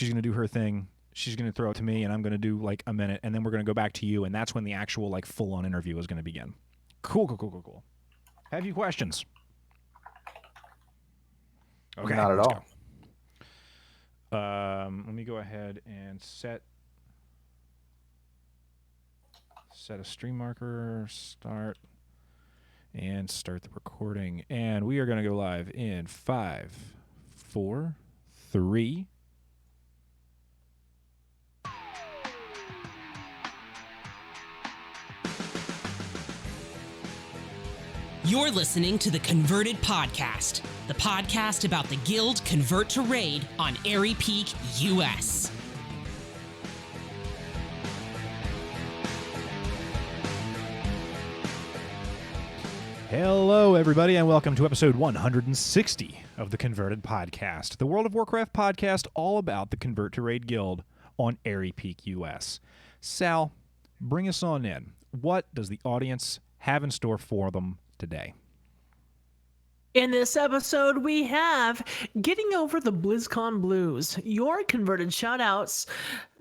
she's going to do her thing. She's going to throw it to me, and I'm going to do like a minute, and then we're going to go back to you, and that's when the actual like full-on interview is going to begin. Cool. Have you questions? Okay, Not at let's all. go. Let me go ahead and set a stream marker, start the recording. And we are going to go live in 5, 4, 3. You're listening to the Converted Podcast, the podcast about the guild Convert to Raid on Airy Peak, US. Hello, everybody, and welcome to episode 160 of the Converted Podcast, the World of Warcraft podcast all about the Convert to Raid guild on Airy Peak, US. Sal, bring us on in. What does the audience have in store for them today? In this episode, we have Getting Over the Blizzcon Blues, your converted shoutouts,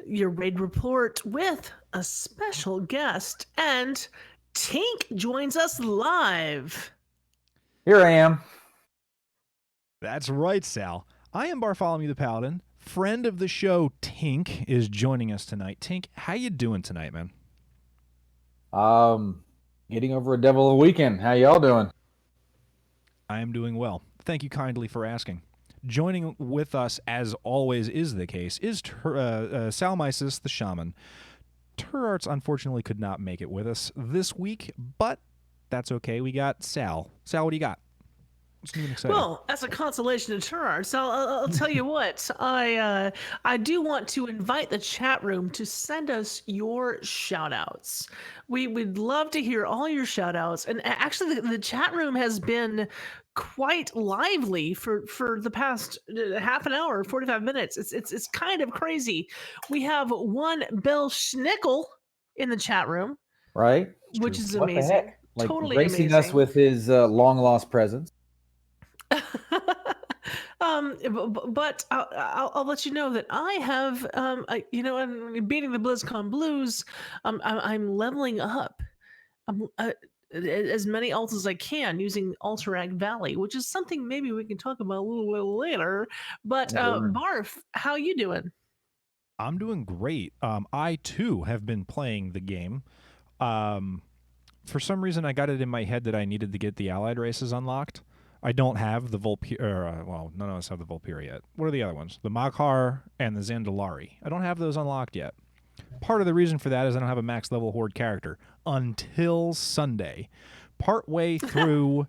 your raid report with a special guest, and Tynk joins us live. Here I am. That's right, Sal. I am Barfolomew the Paladin. Friend of the show, Tynk, is joining us tonight. Tynk, how you doing tonight, man? Getting over a devil of a weekend. How y'all doing? I am doing well. Thank you kindly for asking. Joining with us, as always is the case, is Salmisis the Shaman. Turarts unfortunately could not make it with us this week, but that's okay. We got Sal. Sal, what do you got? What's new and exciting? Well, as a consolation to Turarts, I'll tell you what. I do want to invite the chat room to send us your shoutouts. We'd love to hear all your shoutouts. And actually, the chat room has been quite lively for the past half an hour, 45 minutes. It's kind of crazy. We have one Bill Schnickel in the chat room, Right? which is What the amazing. heck? Like Totally gracing amazing. us with his long lost presence. But I'll let you know that I have, I'm beating the BlizzCon Blues. I'm leveling up as many alts as I can using Alterac Valley, which is something maybe we can talk about a little bit later. But Barf, how you doing? I'm doing great. I, too, have been playing the game. For some reason, I got it in my head that I needed to get the allied races unlocked. I don't have the well, none of us have the Vulpir yet. What are the other ones? The Maghar and the Zandalari. I don't have those unlocked yet. Part of the reason for that is I don't have a max level Horde character until Sunday. Partway through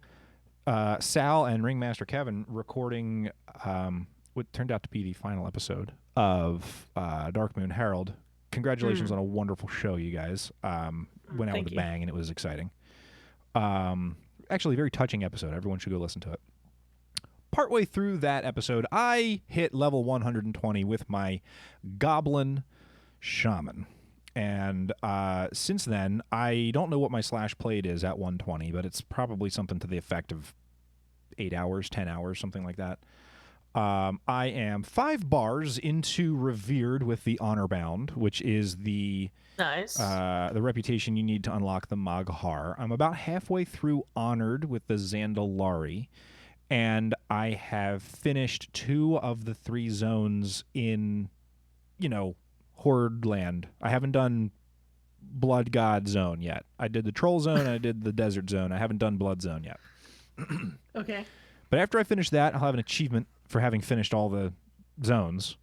Sal and Ringmaster Kevin recording what turned out to be the final episode of Dark Moon Herald. Congratulations on a wonderful show, you guys. Went out with a bang, and it was exciting. Actually, a very touching episode. Everyone should go listen to it. Partway through that episode, I hit level 120 with my Goblin Shaman. And since then, I don't know what my slash played is at 120, but it's probably something to the effect of 8 hours, 10 hours, something like that. I am 5 bars into Revered with the Honor Bound, which is the reputation you need to unlock the Maghar. I'm about halfway through Honored with the Zandalari, and I have finished 2 of the 3 zones in, Horde Land. I haven't done Blood God Zone yet. I did the Troll Zone and I did the Desert Zone. I haven't done Blood Zone yet. Okay. But after I finish that, I'll have an achievement for having finished all the zones.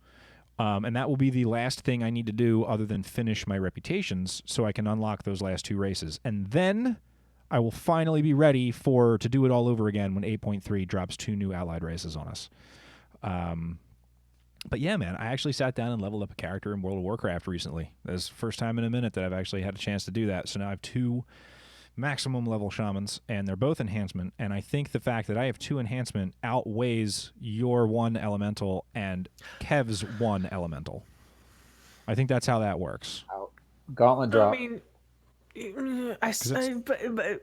And that will be the last thing I need to do other than finish my reputations so I can unlock those last 2 races. And then I will finally be ready to do it all over again when 8.3 drops 2 new allied races on us. But yeah, man, I actually sat down and leveled up a character in World of Warcraft recently. That's the first time in a minute that I've actually had a chance to do that. So now I have 2 maximum level shamans, and they're both enhancement. And I think the fact that I have 2 enhancement outweighs your 1 elemental and Kev's 1 elemental. I think that's how that works. Gauntlet drop. I mean,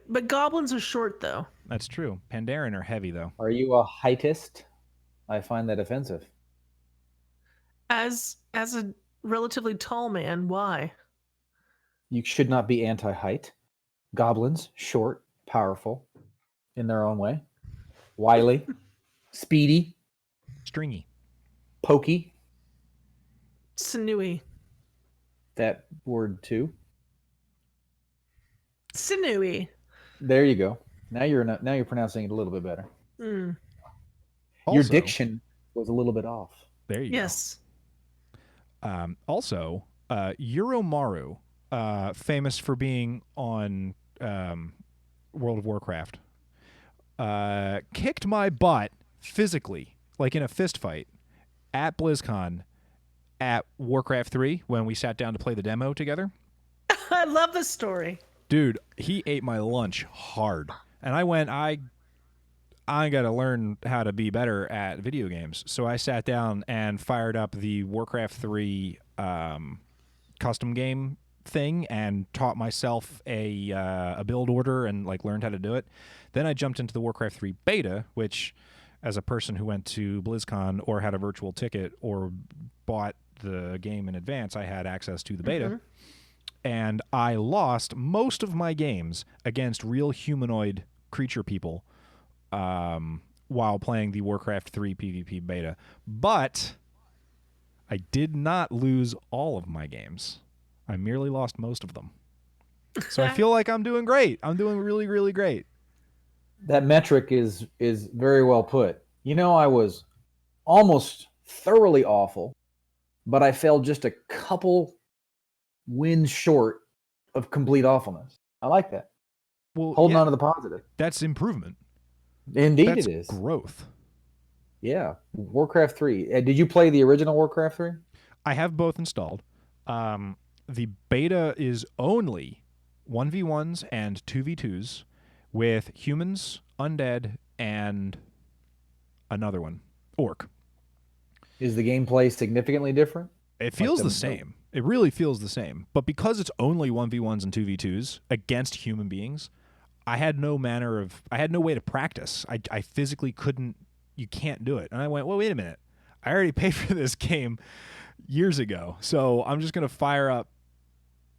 but goblins are short though. That's true. Pandaren are heavy though. Are you a heightist? I find that offensive. As a relatively tall man, why? You should not be anti-height. Goblins, short, powerful, in their own way. Wily, speedy, Stringy. pokey. Sinewy. That word too. Sinewy. There you go. Now you're pronouncing it a little bit better. Mm. Your Also, diction was a little bit off. There you Yes. go. Also, Euromaru, famous for being on World of Warcraft, kicked my butt physically, like in a fist fight, at BlizzCon at Warcraft 3 when we sat down to play the demo together. I love this story. Dude, he ate my lunch hard. And I went, I got to learn how to be better at video games. So I sat down and fired up the Warcraft 3 custom game thing and taught myself a build order and like learned how to do it. Then I jumped into the Warcraft 3 beta, which as a person who went to BlizzCon or had a virtual ticket or bought the game in advance, I had access to the beta. Mm-hmm. And I lost most of my games against real humanoid creature people while playing the Warcraft 3 PvP beta. But I did not lose all of my games. I merely lost most of them. So I feel like I'm doing great. I'm doing really, really great. That metric is very well put. You know, I was almost thoroughly awful, but I fell just a couple wins short of complete awfulness. I like that. Well, Holding yeah, on to the positive. that's improvement. Indeed, That's it is. growth. Yeah. Warcraft 3. Did you play the original Warcraft 3? I have both installed. The beta is only 1v1s and 2v2s with humans, undead, and another one, orc. Is the gameplay significantly different? It feels the same. It really feels the same. But because it's only 1v1s and 2v2s against human beings, I had no way to practice. I physically couldn't. You can't do it. And I went, well, wait a minute. I already paid for this game years ago, so I'm just going to fire up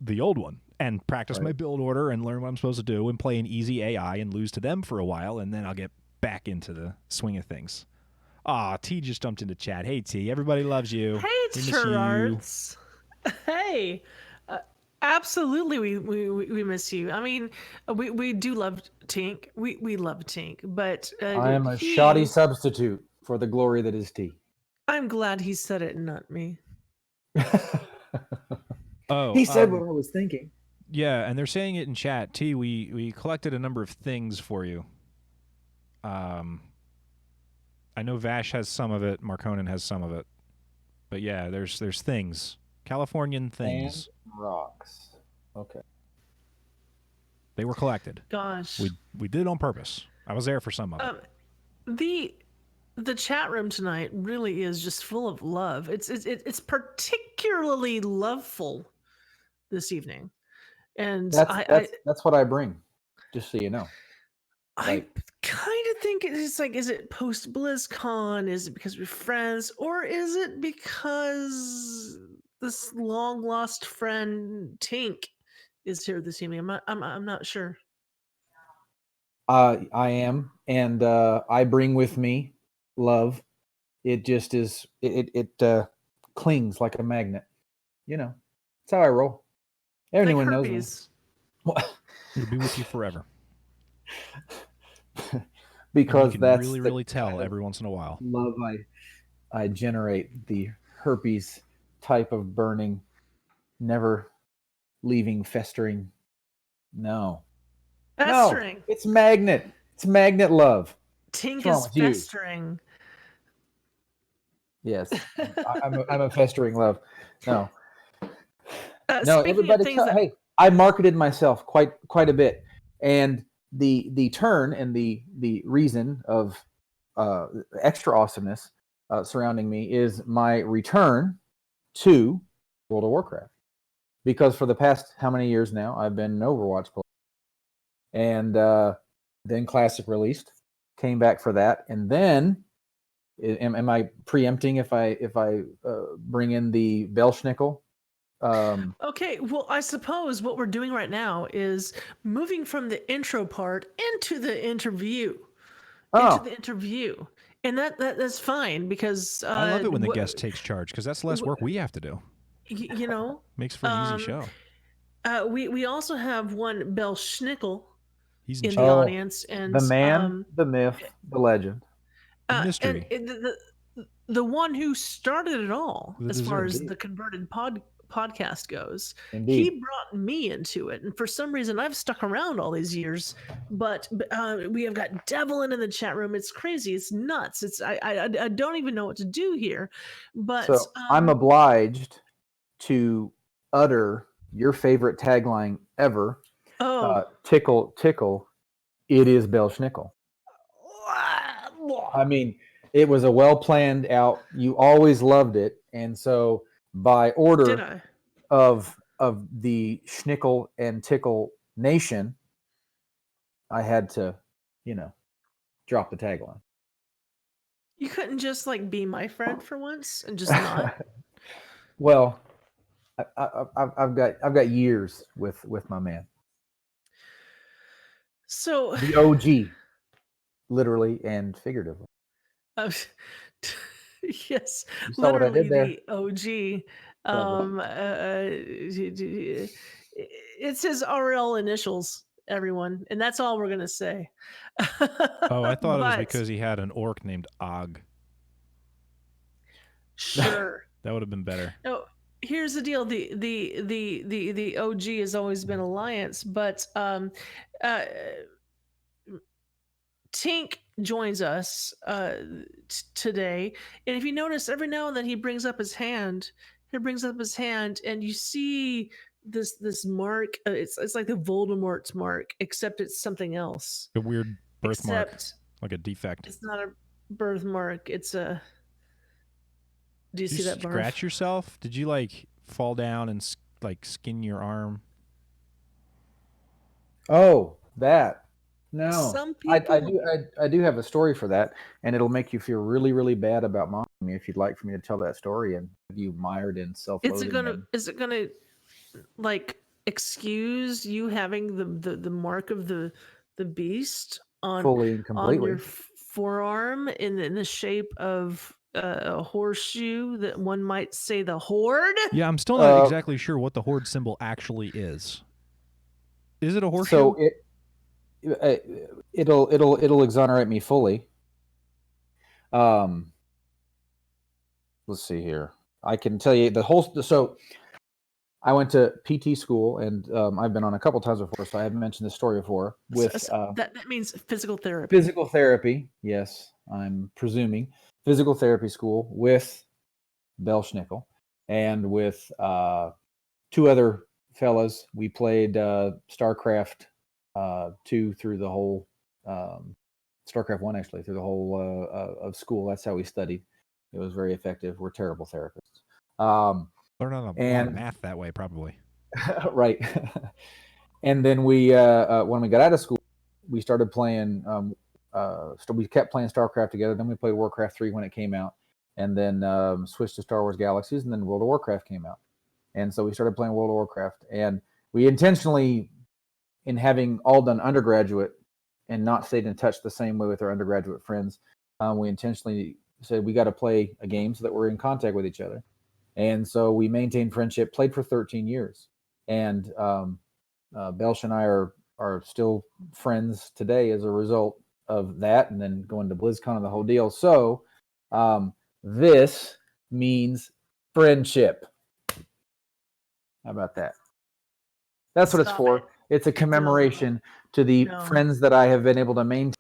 the old one and practice my build order and learn what I'm supposed to do and play an easy AI and lose to them for a while, and then I'll get back into the swing of things. Aw, T just jumped into chat. Hey, T, everybody loves you. Hey, We miss you. Turarts. Hey. Absolutely, we miss you. I mean, we do love Tynk. We love Tynk, but I am a shoddy substitute for the glory that is tea. I'm glad he said it, not me. Oh, He said what I was thinking. yeah, and they're saying it in chat. T, we collected a number of things for you. I know Vash has some of it. Marconin has some of it. But yeah, there's things. Californian things. And rocks. Okay. They were collected. Gosh. We did it on purpose. I was there for some of it. The chat room tonight really is just full of love. It's particularly loveful this evening, and that's what I bring. Just so you know. I kind of think it's like, is it post BlizzCon? Is it because we're friends, or is it because this long lost friend Tynk is here this evening? I'm not sure. I am, and I bring with me love. It just is. It clings like a magnet. You know, that's how I roll. Everyone like knows herpes. me. It'll be with you forever. Because you can that's really tell every once in a while. Love I generate, the herpes type of burning, never leaving, festering. No. Festering. No, it's magnet. It's magnet love. Tynk wrong is with you? festering. Yes, I'm a festering love. No, Speaking everybody. of things that, Hey, I marketed myself quite a bit, and the turn and the reason of extra awesomeness surrounding me is my return to World of Warcraft, because for the past how many years now I've been an Overwatch player, and then Classic released, came back for that, and then Am I preempting if I bring in the Belschnickel? Okay, well, I suppose what we're doing right now is moving from the intro part into the interview. Oh, And that's fine because I love it when the guest takes charge because that's less work we have to do. You know, Makes for an easy show. We also have one Belschnickel He's in in the charge. audience, and the man, the myth, the legend. The mystery. and the one who started it all, The as far dessert. as the converted podcast goes. Indeed. He brought me into it, and for some reason I've stuck around all these years. But we have got Devlin in the chat room. It's crazy. It's nuts. I don't even know what to do here. But So I'm obliged to utter your favorite tagline ever. Tickle, tickle. It is Belschnickel. I mean, it was a well planned out. You always loved it, and so by order of the Schnickel and Tickle Nation, I had to, drop the tagline. You couldn't just like be my friend for once and just not. Well, I've got years with my man. So the OG, literally and figuratively. Yes, you saw what I did there. The OG. It's his RL initials, everyone, and that's all we're gonna say. Oh, I thought it was because he had an orc named Og. Sure. That would have been better. No, here's the deal. The OG has always been Alliance, but Tynk joins us today, and if you notice, every now and then he brings up his hand. And you see this mark. It's like the Voldemort's mark, except it's something else. A weird birthmark, like a defect. It's not a birthmark. It's a. Do you see that? Scratch yourself? Did you like fall down and like skin your arm? Oh, that. No, some people... I do have a story for that, and it'll make you feel really, really bad about mocking me if you'd like for me to tell that story and have you mired in self-loathing. Is it gonna like excuse you having the mark of the beast on fully and completely on your forearm in the shape of a horseshoe that one might say the horde? Yeah, I'm still not exactly sure what the horde symbol actually is. Is it a horseshoe? So it'll exonerate me fully. Let's see here. I can tell you the whole. So I went to PT school, and I've been on a couple times before, so I haven't mentioned this story before. With that means physical therapy. Physical therapy, yes, I'm presuming physical therapy school with Belschnickel and with two other fellas. We played StarCraft 2 through the whole StarCraft 1 actually through the whole of school. That's how we studied. It was very effective. We're terrible therapists. Learn a lot of math that way, probably. Right. And then we when we got out of school, we started playing. We kept playing StarCraft together. Then we played Warcraft 3 when it came out, and then switched to Star Wars Galaxies, and then World of Warcraft came out. And so we started playing World of Warcraft, and we intentionally, in having all done undergraduate and not stayed in touch the same way with our undergraduate friends, we intentionally said we got to play a game so that we're in contact with each other. And so we maintained friendship, played for 13 years. And Belsh and I are still friends today as a result of that, and then going to Blizzcon and the whole deal. So this means friendship. How about that? That's what it's for. It's a commemoration to the friends that I have been able to maintain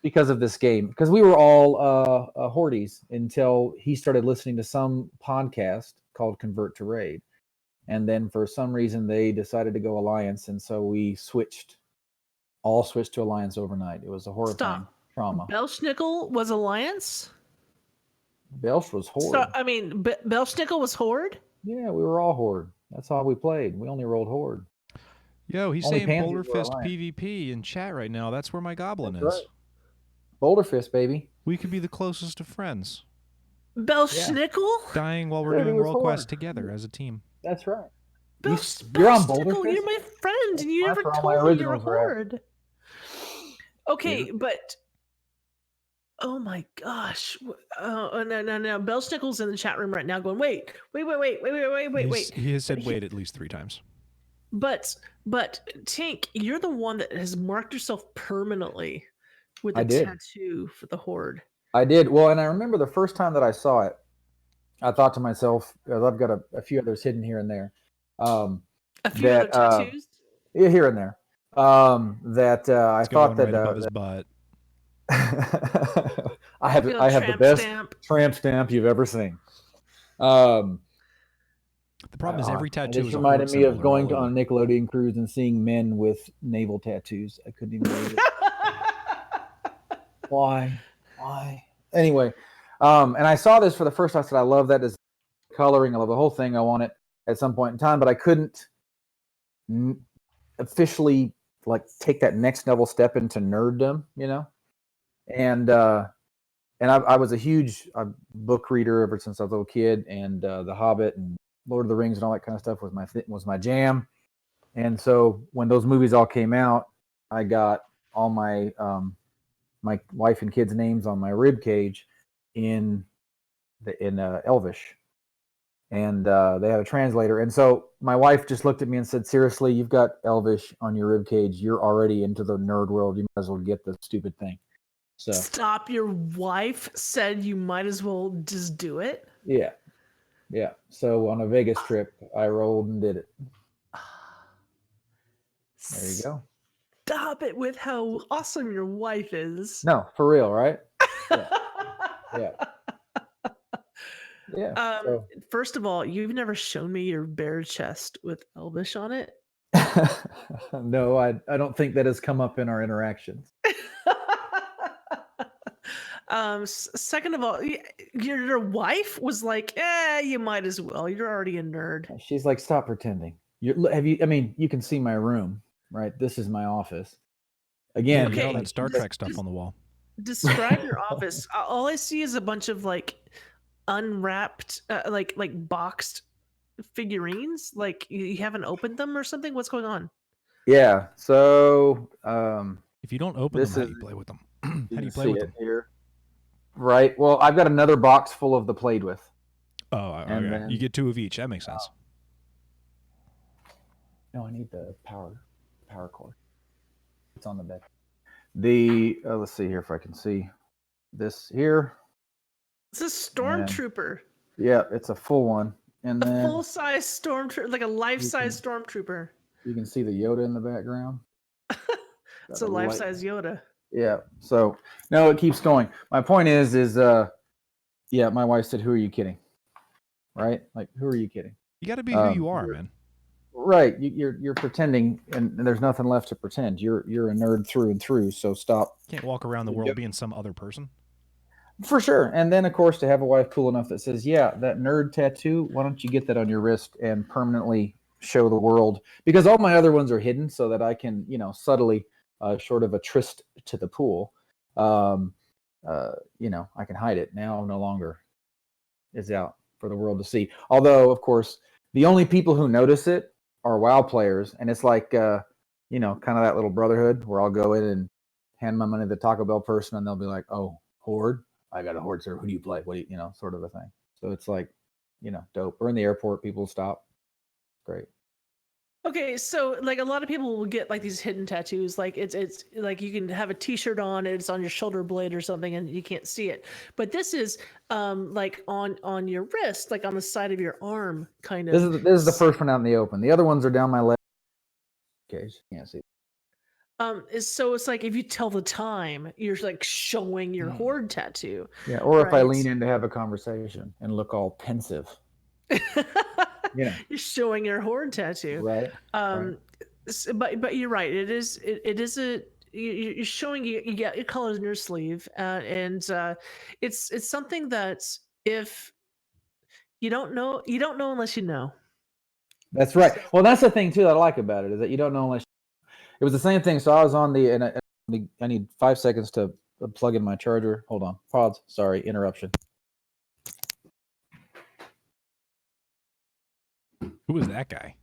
because of this game. Because we were all hordes until he started listening to some podcast called Convert to Raid. And then for some reason they decided to go Alliance, and so we switched to Alliance overnight. It was a horrifying trauma. Belschnickel was Alliance? Belsch was Horde. Belschnickel was Horde? Yeah, we were all Horde. That's all we played. We only rolled Horde. Yo, he's saying Polar Fist PvP in chat right now. That's where my goblin is. Right. Boulder fist, baby. We could be the closest of friends, Belschnickel? dying while we're Dude, doing it was world quests hard. together as a team. That's right. You're on Boulder Belschnickel, fist? you're my friend, and you That's never where all my told me you're a originals are at. horde. Okay, but oh my gosh. No. Belschnickel's in the chat room right now going, wait. He has said wait at least 3 times. But Tynk, you're the one that has marked yourself permanently with I a did. tattoo for the horde. I did. Well, and I remember the first time that I saw it, I thought to myself, because I've got a few others hidden here and there. A few other tattoos? Yeah, here and there. I thought that right above his butt. I have the best tramp stamp you've ever seen. The problem is every tattoo It is a reminded horde me of symbol. going on a Nickelodeon cruise and seeing men with navel tattoos. I couldn't even believe it. Why? Anyway, and I saw this for the first time. I said, I love that design, coloring. I love the whole thing. I want it at some point in time, but I couldn't officially like take that next level step into nerddom, you know. And I was a huge book reader ever since I was a little kid, and The Hobbit and Lord of the Rings and all that kind of stuff was my jam. And so when those movies all came out, I got all my my wife and kids' names on my rib cage in Elvish, and they have a translator. And so my wife just looked at me and said, "Seriously, you've got Elvish on your rib cage. You're already into the nerd world. You might as well get the stupid thing." So stop. Your wife said you might as well just do it. Yeah. So on a Vegas trip, I rolled and did it. There you go. Stop it with how awesome your wife is. No, for real, right? Yeah. First of all, you've never shown me your bare chest with Elvish on it. No, I don't think that has come up in our interactions. Second of all, your wife was like, you might as well. You're already a nerd. She's like, stop pretending. You can see my room, right? This is my office. Again, okay. All that Star Trek stuff on the wall. Describe your office. All I see is a bunch of like unwrapped, like boxed figurines. Like you haven't opened them or something. What's going on? Yeah. So if you don't open them, how do you play with them? How do you play with them? Here. Right. Well, I've got another box full of the played with. Oh, okay. Then, you get 2 of each. That makes sense. No, I need the power cord. It's on the bed. Let's see here if I can see this here. It's a stormtrooper. Yeah, it's a full one, and then full-size stormtrooper, like a life-size stormtrooper. You can see the Yoda in the background. It's a life-size Yoda. Yeah. So no, it keeps going. My point is yeah, my wife said, "Who are you kidding?" Right? Like, who are you kidding? You got to be who you are, man. Right. You're pretending, and there's nothing left to pretend. You're a nerd through and through. So stop. Can't walk around the world being some other person. For sure. And then, of course, to have a wife cool enough that says, "Yeah, that nerd tattoo. Why don't you get that on your wrist and permanently show the world?" Because all my other ones are hidden, so that I can, subtly. Short of a tryst to the pool, I can hide it. Now no longer is out for the world to see. Although, of course, the only people who notice it are WoW players, and it's like, kind of that little brotherhood where I'll go in and hand my money to the Taco Bell person, and they'll be like, "Oh, horde? I got a horde, sir. Who do you play? What do you, sort of a thing." So it's like, dope. Or in the airport, people stop. Great. Okay, so like a lot of people will get like these hidden tattoos, like it's like you can have a T-shirt on, it's on your shoulder blade or something, and you can't see it. But this is like on your wrist, like on the side of your arm, kind of. This is the first one out in the open. The other ones are down my leg. Okay, you can't see. So it's like if you tell the time, you're like showing your horde tattoo. Yeah, or right? If I lean in to have a conversation and look all pensive. You're showing your horde tattoo, right? But you're right. It is you're showing you get your colors in your sleeve, and it's something that if you don't know unless you know. That's right. Well, that's the thing too that I like about it is that you don't know unless. It was the same thing. So I was on I need 5 seconds to plug in my charger. Hold on. Pause. Sorry, interruption. Who was that guy?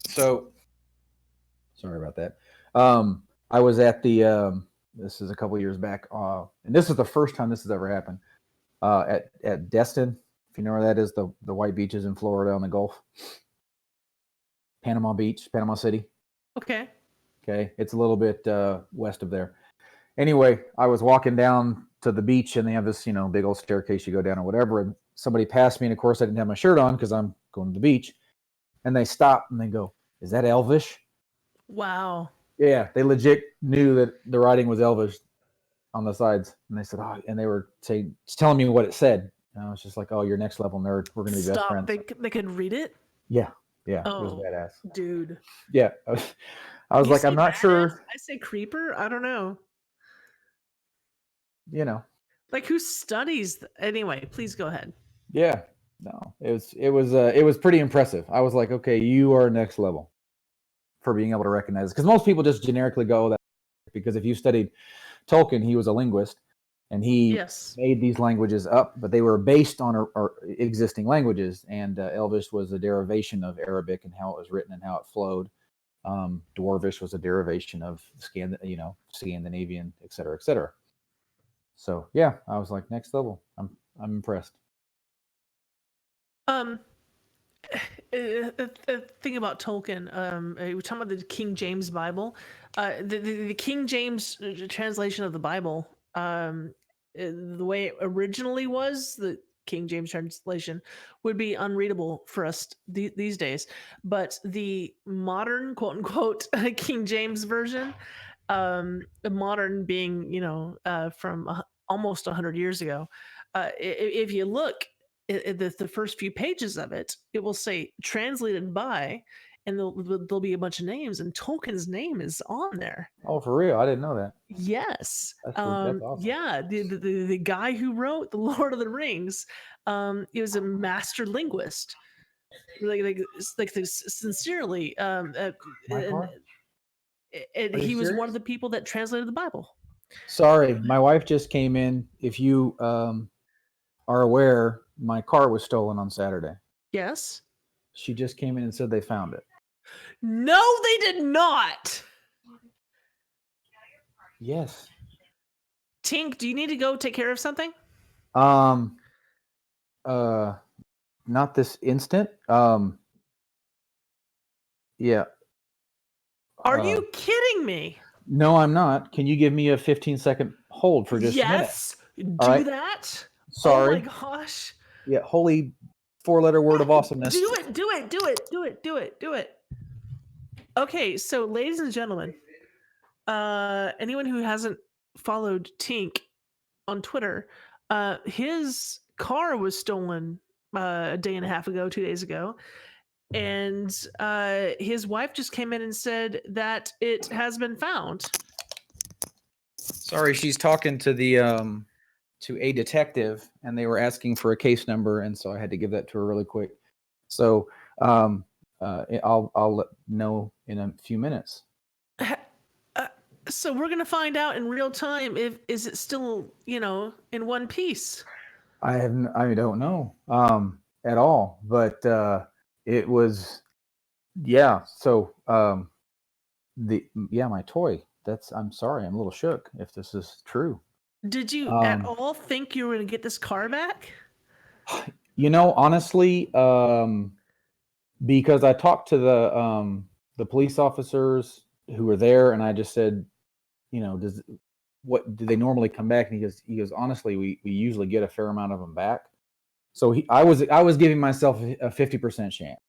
So, sorry about that. I was at the, this is a couple years back, and this is the first time this has ever happened, at Destin, if you know where that is, the white beaches in Florida on the Gulf. Panama Beach, Panama City. Okay. Okay, it's a little bit west of there. Anyway, I was walking down to the beach, and they have this, big old staircase you go down or whatever, and somebody passed me, and of course I didn't have my shirt on because I'm going to the beach, and they stop and they go, "Is that Elvish?" Wow. Yeah, they legit knew that the writing was Elvish on the sides, and they said, "Oh," and they were telling me what it said. And I was just like, "Oh, you're next level nerd. We're gonna be best friends." They could read it? Yeah, it Oh, was badass. dude. Yeah, I was You like, say I'm not badass? sure. I say creeper? I don't know. Like who studies anyway, please go ahead. Yeah, no, it was pretty impressive. I was like, okay, you are next level for being able to recognize it, because most people just generically go that, because if you studied Tolkien, he was a linguist, and he made these languages up, but they were based on existing languages, and Elvish was a derivation of Arabic and how it was written and how it flowed. Dwarvish was a derivation of Scandinavian, et cetera, et cetera. So yeah, I was like, next level. I'm impressed. Thing about Tolkien, we're talking about the King James Bible. The King James translation of the Bible, the way it originally was, the King James translation would be unreadable for us these days. But the modern, quote unquote, King James version, the modern being, from almost 100 years ago, if you look at the first few pages of it, it will say translated by, and there'll be a bunch of names, and Tolkien's name is on there. Oh, for real? I didn't know that. Yes. That's awesome. Yeah, the guy who wrote the Lord of the Rings, he was a master linguist. Sincerely, he was one of the people that translated the Bible. Sorry, my wife just came in. If you are aware, my car was stolen on Saturday. Yes. She just came in and said they found it. No, they did not. Yes. Tynk, do you need to go take care of something? Not this instant. Yeah. Are you kidding me? No, I'm not. Can you give me a 15-second hold for just a minute? Yes. Do that. Sorry. Oh my gosh. Yeah, holy 4-letter word of awesomeness. Do it. Okay, so ladies and gentlemen, anyone who hasn't followed Tynk on Twitter, his car was stolen a day and a half ago, 2 days ago, and his wife just came in and said that it has been found. Sorry, she's talking to the to a detective, and they were asking for a case number, and so I had to give that to her really quick. So I'll let know in a few minutes. So we're gonna find out in real time is it still in one piece. I don't know at all, but it was So my toy. I'm sorry, I'm a little shook if this is true. Did you at all think you were going to get this car back? Honestly, because I talked to the police officers who were there, and I just said, what do they normally come back? And he goes, honestly, we usually get a fair amount of them back. So I was giving myself a 50% chance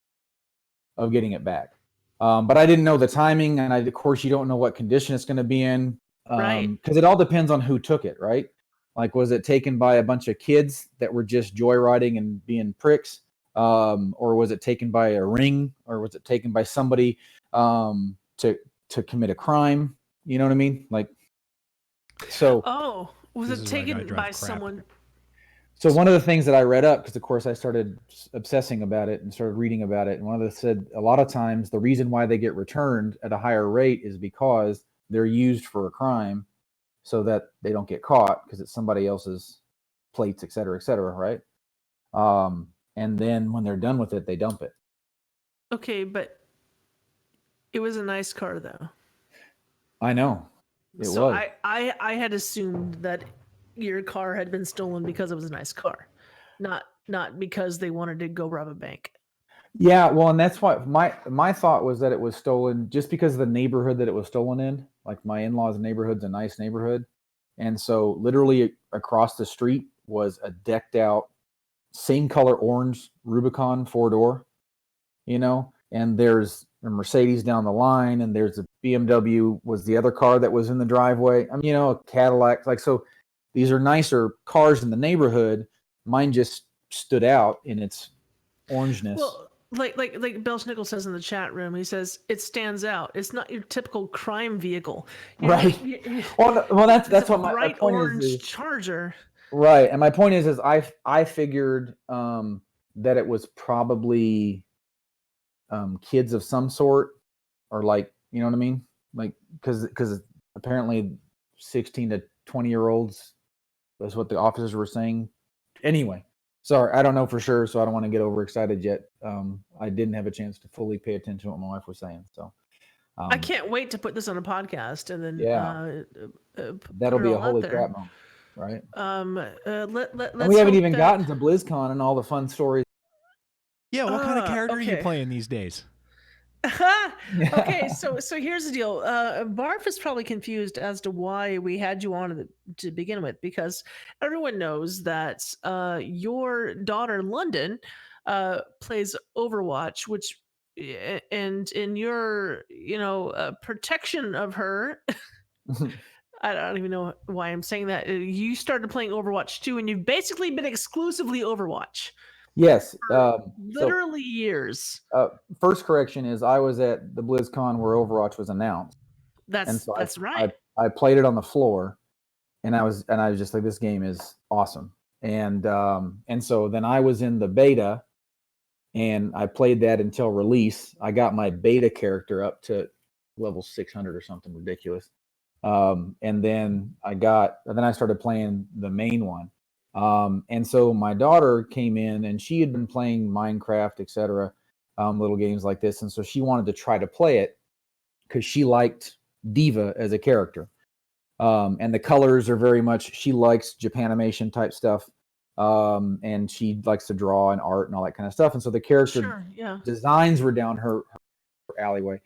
of getting it back. But I didn't know the timing, and of course you don't know what condition it's going to be in. Right. Because it all depends on who took it, right? Like, was it taken by a bunch of kids that were just joyriding and being pricks? Or was it taken by a ring? Or was it taken by somebody to commit a crime? You know what I mean? Like, so. Oh, was it taken by someone? So one of the things that I read up, because of course I started obsessing about it and started reading about it, and one of the said a lot of times the reason why they get returned at a higher rate is because they're used for a crime, so that they don't get caught because it's somebody else's plates, et cetera, right? And then when they're done with it, they dump it. Okay, but it was a nice car though. I know. It So was. I had assumed that your car had been stolen because it was a nice car, not because they wanted to go rob a bank. Yeah, well, and that's why my thought was that it was stolen just because of the neighborhood that it was stolen in. Like my in-laws' neighborhood's a nice neighborhood, and so literally across the street was a decked out, same color orange Rubicon 4-door, and there's a Mercedes down the line, and there's a BMW was the other car that was in the driveway. I mean, a Cadillac. Like, so these are nicer cars in the neighborhood. Mine just stood out in its orangeness. Well, like Belch Nichols says in the chat room, he says it stands out. It's not your typical crime vehicle, right? Well, that's what my point orange is. Charger. Right, and my point is I figured that it was probably kids of some sort, or like, you know what I mean, like because apparently 16 to 20-year-olds, that's what the officers were saying. Anyway, sorry, I don't know for sure, so I don't want to get overexcited yet. I didn't have a chance to fully pay attention to what my wife was saying, so I can't wait to put this on a podcast and then that'll be a holy crap moment, right? Let's and we haven't even gotten to BlizzCon and all the fun stories. Yeah, what kind of character are you playing these days? Okay, so here's the deal. Barf is probably confused as to why we had you on to begin with, because everyone knows that your daughter London plays Overwatch, which and in your protection of her. I don't even know why I'm saying that. You started playing Overwatch 2, and you've basically been exclusively Overwatch. Yes, literally years. First correction is I was at the BlizzCon where Overwatch was announced. That's right. I played it on the floor, and I was just like, this game is awesome. And so then I was in the beta, and I played that until release. I got my beta character up to level 600 or something ridiculous. And then I started playing the main one. And so my daughter came in, and she had been playing Minecraft, etc., little games like this. And so she wanted to try to play it because she liked Diva as a character. And the colors are very much, she likes Japanimation type stuff. And she likes to draw and art and all that kind of stuff. And so the character designs were down her alleyway.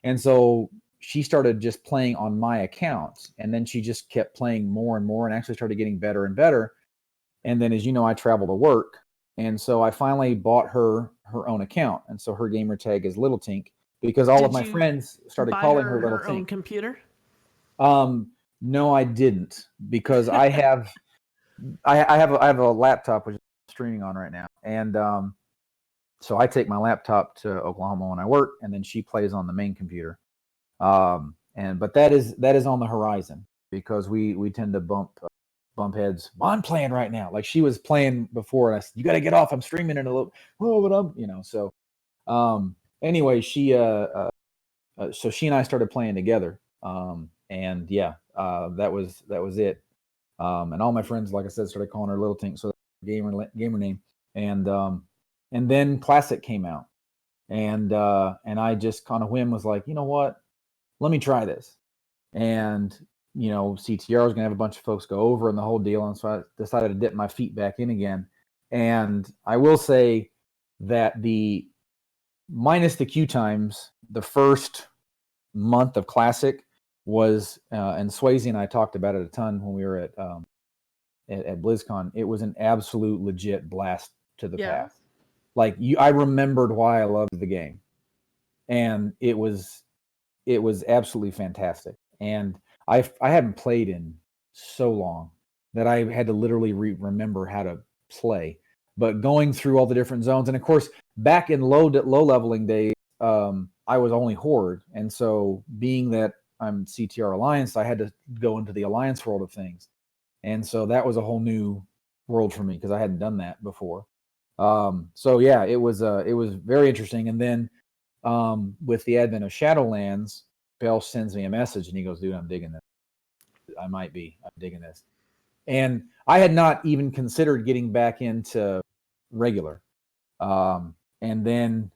And so she started just playing on my accounts, and then she just kept playing more and more and actually started getting better and better. And then, as you know, I travel to work. And so I finally bought her own account. And so her gamer tag is Little Tynk, because all of my friends started calling her Little Tynk. Own computer? No, I didn't, because I have a laptop which is streaming on right now. And so I take my laptop to Oklahoma when I work, and then she plays on the main computer. But that is on the horizon, because we tend to bump heads. Well, I'm playing right now. Like, she was playing before, and I said, you got to get off. I'm streaming in a little. Oh, but I'm, so. Anyway, she so she and I started playing together. And yeah, that was it. And all my friends, like I said, started calling her Little Tynk, so gamer name. And then Classic came out, and I just kind of was like, you know what? Let me try this. And CTR was gonna have a bunch of folks go over and the whole deal, and so I decided to dip my feet back in again. And I will say that the minus the queue times, the first month of Classic was, and Swayze and I talked about it a ton when we were at BlizzCon. It was an absolute legit blast to the past. Like, I remembered why I loved the game, and it was absolutely fantastic. And I hadn't played in so long that I had to literally remember how to play. But going through all the different zones, and of course, back in low leveling days, I was only Horde, and so being that I'm CTR Alliance, I had to go into the Alliance world of things, and so that was a whole new world for me because I hadn't done that before. So yeah, it was very interesting. And then with the advent of Shadowlands, Bell sends me a message and he goes, "Dude, I'm digging this. I'm digging this." And I had not even considered getting back into regular. And then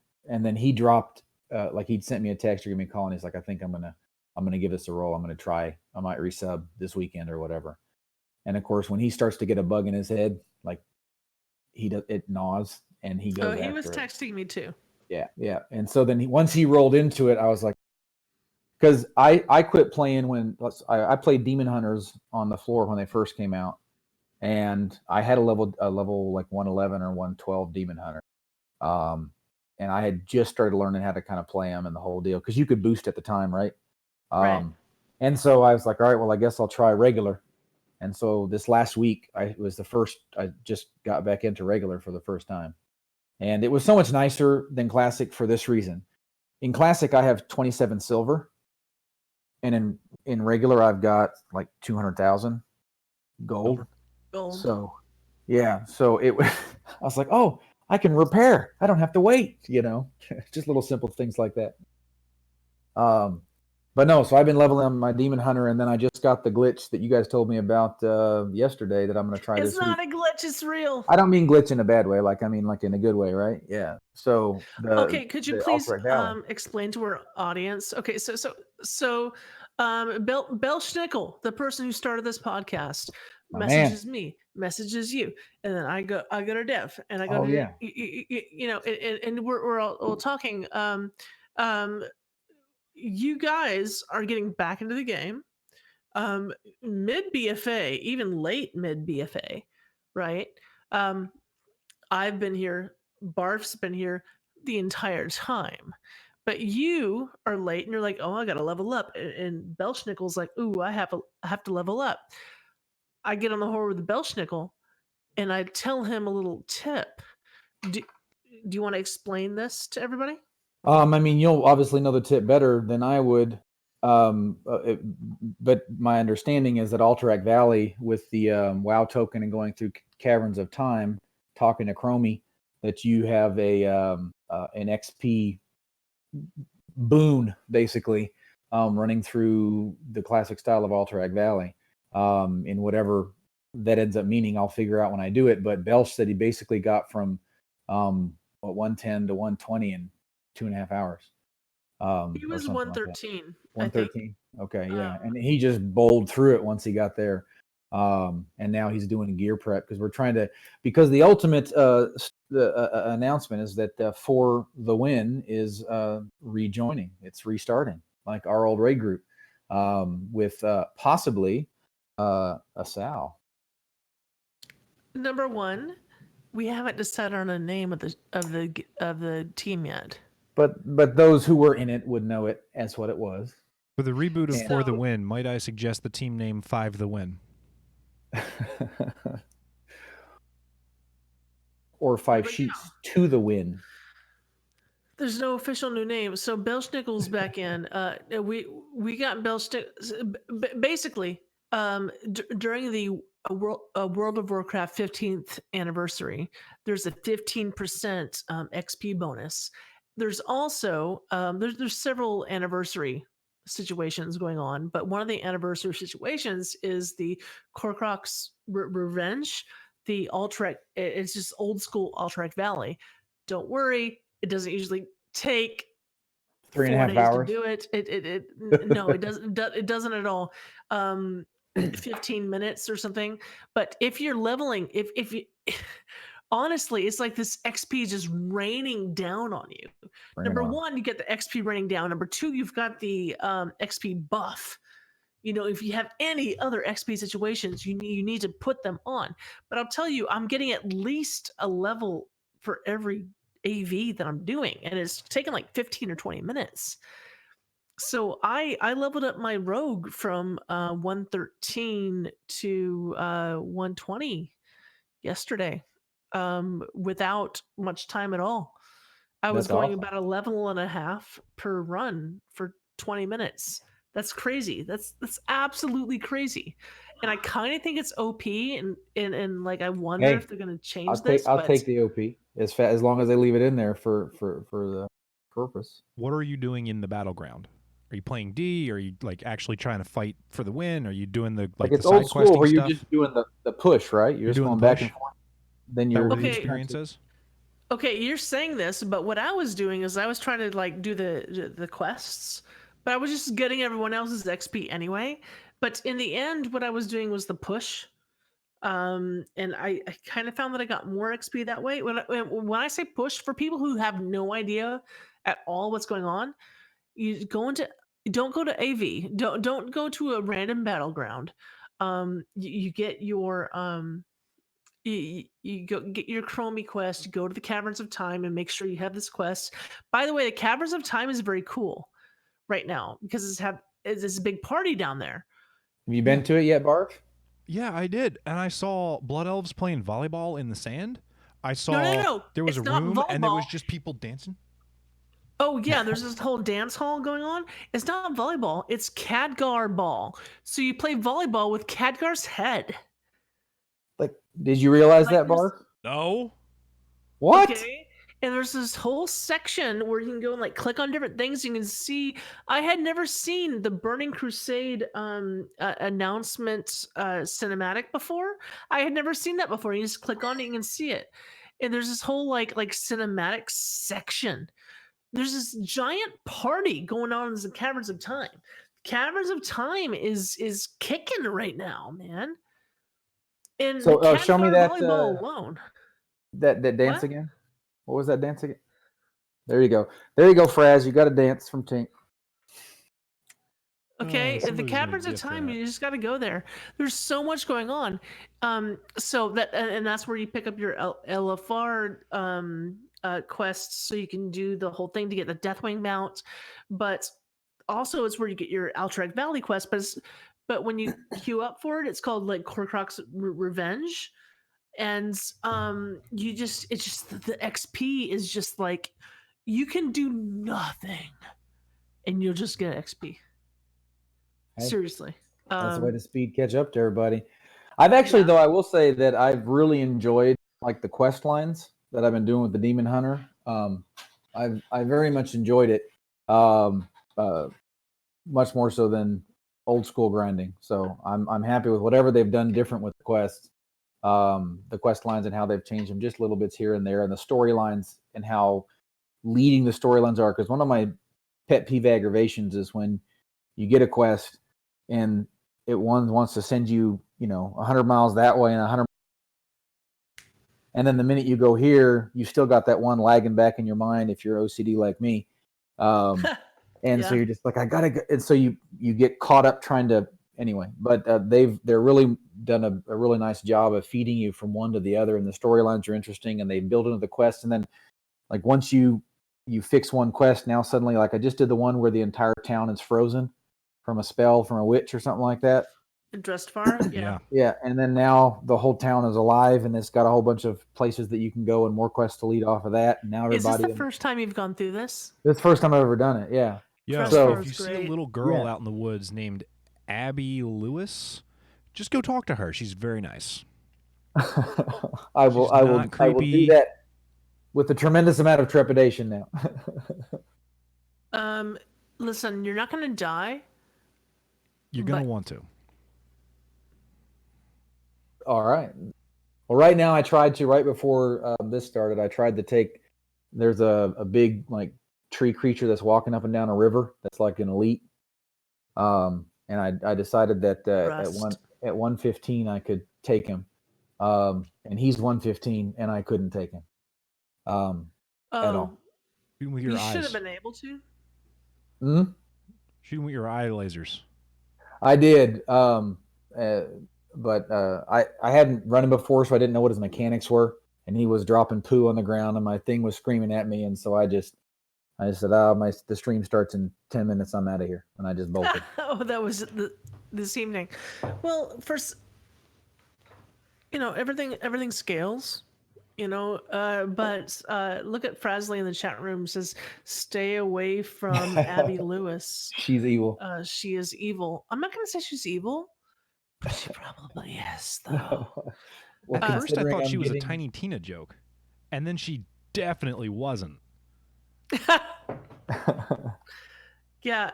he dropped like he'd sent me a text or give me a call, and he's like, "I think I'm gonna give this a roll. I'm gonna try. I might resub this weekend or whatever." And of course, when he starts to get a bug in his head, like it gnaws, and he goes. Oh, he was after it. texting me too. Yeah. And so then once he rolled into it, I was like, because I quit playing when I played Demon Hunters on the floor when they first came out, and I had a level like 111 or 112 Demon Hunter, and I had just started learning how to kind of play them and the whole deal because you could boost at the time, right? Right. And so I was like, all right, well, I guess I'll try regular. And so this last week, I just got back into regular for the first time. And it was so much nicer than Classic for this reason. In Classic, I have 27 silver. And in regular, I've got like 200,000 gold. So, yeah. So I was like, oh, I can repair. I don't have to wait, just little simple things like that. But no, so I've been leveling my Demon Hunter, and then I just got the glitch that you guys told me about yesterday that I'm going to try this week. It's not a glitch, it's real. I don't mean glitch in a bad way. I mean like in a good way, right? Yeah. So okay, could you please explain to our audience? Okay, so Bell Schnickel, the person who started this podcast, messages me, messages you, and then I go to Dev, and I go to and we're all talking. You guys are getting back into the game, mid BFA, even late mid BFA, right? I've been here, Barf's been here the entire time, but you are late and you're like, oh, I gotta level up, and Belschnickel's like, ooh, I have to level up. I get on the horror with the Belschnickel, and I tell him a little tip. Do you want to explain this to everybody? I mean, you'll obviously know the tip better than I would. But my understanding is that Alterac Valley, with the WoW token and going through Caverns of Time, talking to Chromie, that you have an XP boon, basically, running through the classic style of Alterac Valley. In whatever that ends up meaning, I'll figure out when I do it. But Belch said he basically got from 110 to 120 in 2.5 hours. He was 113. 113. Okay, yeah. And he just bowled through it once he got there. And now he's doing gear prep because the ultimate announcement is that For the Win is rejoining. It's restarting, like our old raid group, with possibly a Sal. Number one, we haven't decided on a name of the team yet. But those who were in it would know it as what it was. For the reboot of For the Win, might I suggest the team name 5 the Win? Or 5 sheets to the win. There's no official new name. So Belschnickel's back in. We got Belschnickel. Basically, during the World of Warcraft 15th anniversary, there's a 15% XP bonus. There's also there's several anniversary situations going on, but one of the anniversary situations is the Korkrok's Revenge, the Alterac. It's just old school Alterac Valley. Don't worry, it doesn't usually take 3.5 hours to do it. No, it doesn't. It doesn't at all. 15 minutes or something. But if you're leveling, if you honestly, it's like this XP is just raining down on you. Number one, you get the XP raining down. Number two, you've got the XP buff. If you have any other XP situations, you need to put them on. But I'll tell you, I'm getting at least a level for every AV that I'm doing, and it's taken like 15 or 20 minutes. So I leveled up my rogue from 113 to 120 yesterday, without much time at all. I was going about a level and a half per run for 20 minutes. That's crazy. That's absolutely crazy. and I kind of think it's OP, and like I wonder Hey, if they're gonna change I'll this. take the OP as long as they leave it in there for the purpose. What are you doing in the battleground? Are you playing D? Are you like actually trying to fight for the win? Are you doing the Like the it's side old school questing where you're stuff? just doing the push, right? You're just doing going the back push? and forth. Then That you're where the Okay. experience is? Okay, you're saying this, but what I was doing is I was trying to like do the quests, but I was just getting everyone else's XP anyway. But in the end, what I was doing was the push. And I kind of found that I got more XP that way. When I say push, for people who have no idea at all what's going on, you go into don't go to AV. Don't go to a random battleground. You get your you go get your Chromie quest, go to the Caverns of Time and make sure you have this quest. By the way, the Caverns of Time is very cool right now because it's this big party down there. Have you been to it yet, Barf? Yeah, I did. And I saw Blood Elves playing volleyball in the sand. I saw No. there was It's a not room and there was volleyball. just people dancing. Oh yeah, there's this whole dance hall going on. It's not volleyball, it's Khadgar ball. So you play volleyball with Khadgar's head. Like, did you realize Like that, there's- Barf? No. What? Okay. And there's this whole section where you can go and like click on different things. You can see. I had never seen the Burning Crusade announcement cinematic before. I had never seen that before. You just click on it, you can see it. And there's this whole like cinematic section. There's this giant party going on in the Caverns of Time. Caverns of Time is kicking right now, man. And So, the show me Khadgar that volleyball alone. that dance What? again. What was that dance again? There you go. There you go, Fraz. You got a dance from Tynk. Okay, the somebody's gonna Caverns of get Time, that. you just got to go there. There's so much going on. So that and that's where you pick up your LFR quests, so you can do the whole thing to get the Deathwing mount. But also, it's where you get your Alterac Valley quest. But when you queue up for it, it's called like Korkrok's Revenge, and it's just the XP is just like you can do nothing, and you'll just get XP. Hey, Seriously. That's the way to speed catch up to everybody. I've actually, though, I will say that I've really enjoyed like the quest lines that I've been doing with the Demon Hunter. I very much enjoyed it, much more so than old school grinding. So I'm happy with whatever they've done different with the quests, the quest lines and how they've changed them just little bits here and there, and the storylines and how leading the storylines are. Because one of my pet peeve aggravations is when you get a quest and it wants to send you, 100 miles that way and 100, and then the minute you go here, you still got that one lagging back in your mind if you're OCD like me. And Yeah. so you're just like, I gotta go. And so you get caught up trying to anyway. But they're really done a really nice job of feeding you from one to the other, and the storylines are interesting, and they build into the quest. And then like once you fix one quest, now suddenly like I just did the one where the entire town is frozen from a spell from a witch or something like that. Dressed far? Yeah. Yeah, and then now the whole town is alive, and it's got a whole bunch of places that you can go and more quests to lead off of that. And now Is everybody. this the first time you've gone through this? This is the first time I've ever done it. Yeah. Yeah. So- if you see a Great. little girl Yeah. out in the woods named Abby Lewis, just go talk to her. She's very nice. I will. She's I will. not I will creepy. do that with a tremendous amount of trepidation now. Listen, you're not gonna die. You're gonna But- want to. All right. Well, right now I tried to right before this started. I tried to take. There's a big like tree creature that's walking up and down a river. That's like an elite. And I decided that Rust. at 115 I could take him. And he's 115 and I couldn't take him. At all. Shoot him with You your should eyes. have been able to. Shoot him with your eye lasers. I did. But I hadn't run him before, so I didn't know what his mechanics were. And he was dropping poo on the ground, and my thing was screaming at me. And so I said, the stream starts in 10 minutes. I'm out of here. And I just bolted. Oh, that was this evening. Well, first, everything scales. But look at Frasley in the chat room says, "Stay away from Abby Lewis. She's evil. She is evil." I'm not gonna say she's evil, She probably is, though. Well, At first, I considering thought I'm she was a getting- Tiny Tina joke, and then she definitely wasn't. Yeah,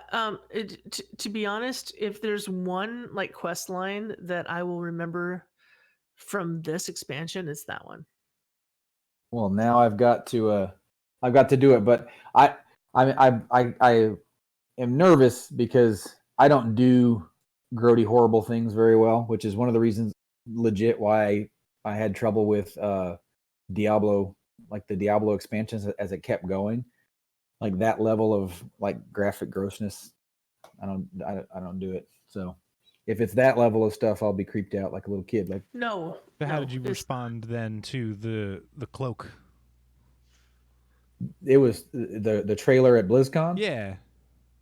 to be honest, if there's one like quest line that I will remember from this expansion, it's that one. Well, now I've got to do it, but I am nervous because I don't do grody horrible things very well, which is one of the reasons legit why I had trouble with Diablo, like the Diablo expansions as it kept going. Like that level of like graphic grossness, I don't do it. So if it's that level of stuff, I'll be creeped out like a little kid. Like, No. But how no, did you it's- respond then to the cloak? it was the trailer at BlizzCon. Yeah.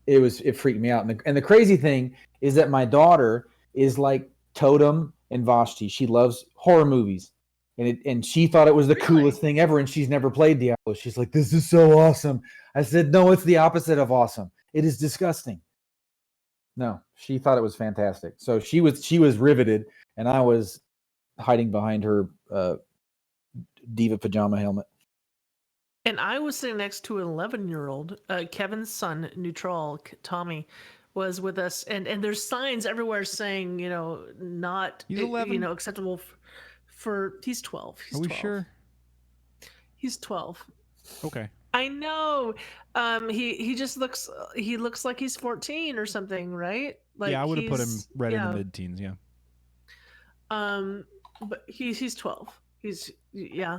It freaked me out. And the crazy thing is that my daughter is like Totem and Vashti. She loves horror movies. And she thought it was the coolest thing ever, and she's never played Diablo. She's like, "This is so awesome." I said, "No, it's the opposite of awesome. It is disgusting." No, she thought it was fantastic. So she was riveted, and I was hiding behind her diva pajama helmet. And I was sitting next to an 11-year-old. Kevin's son, Neutral Tommy, was with us, and there's signs everywhere saying, not He's 11? acceptable for. He's 12. He's Are we 12. sure? He's 12. Okay. I know. He just looks. He looks like he's 14 or something, right? Like Yeah, I would have put him he's- right in yeah. the mid-teens, yeah. But he's 12. Yeah,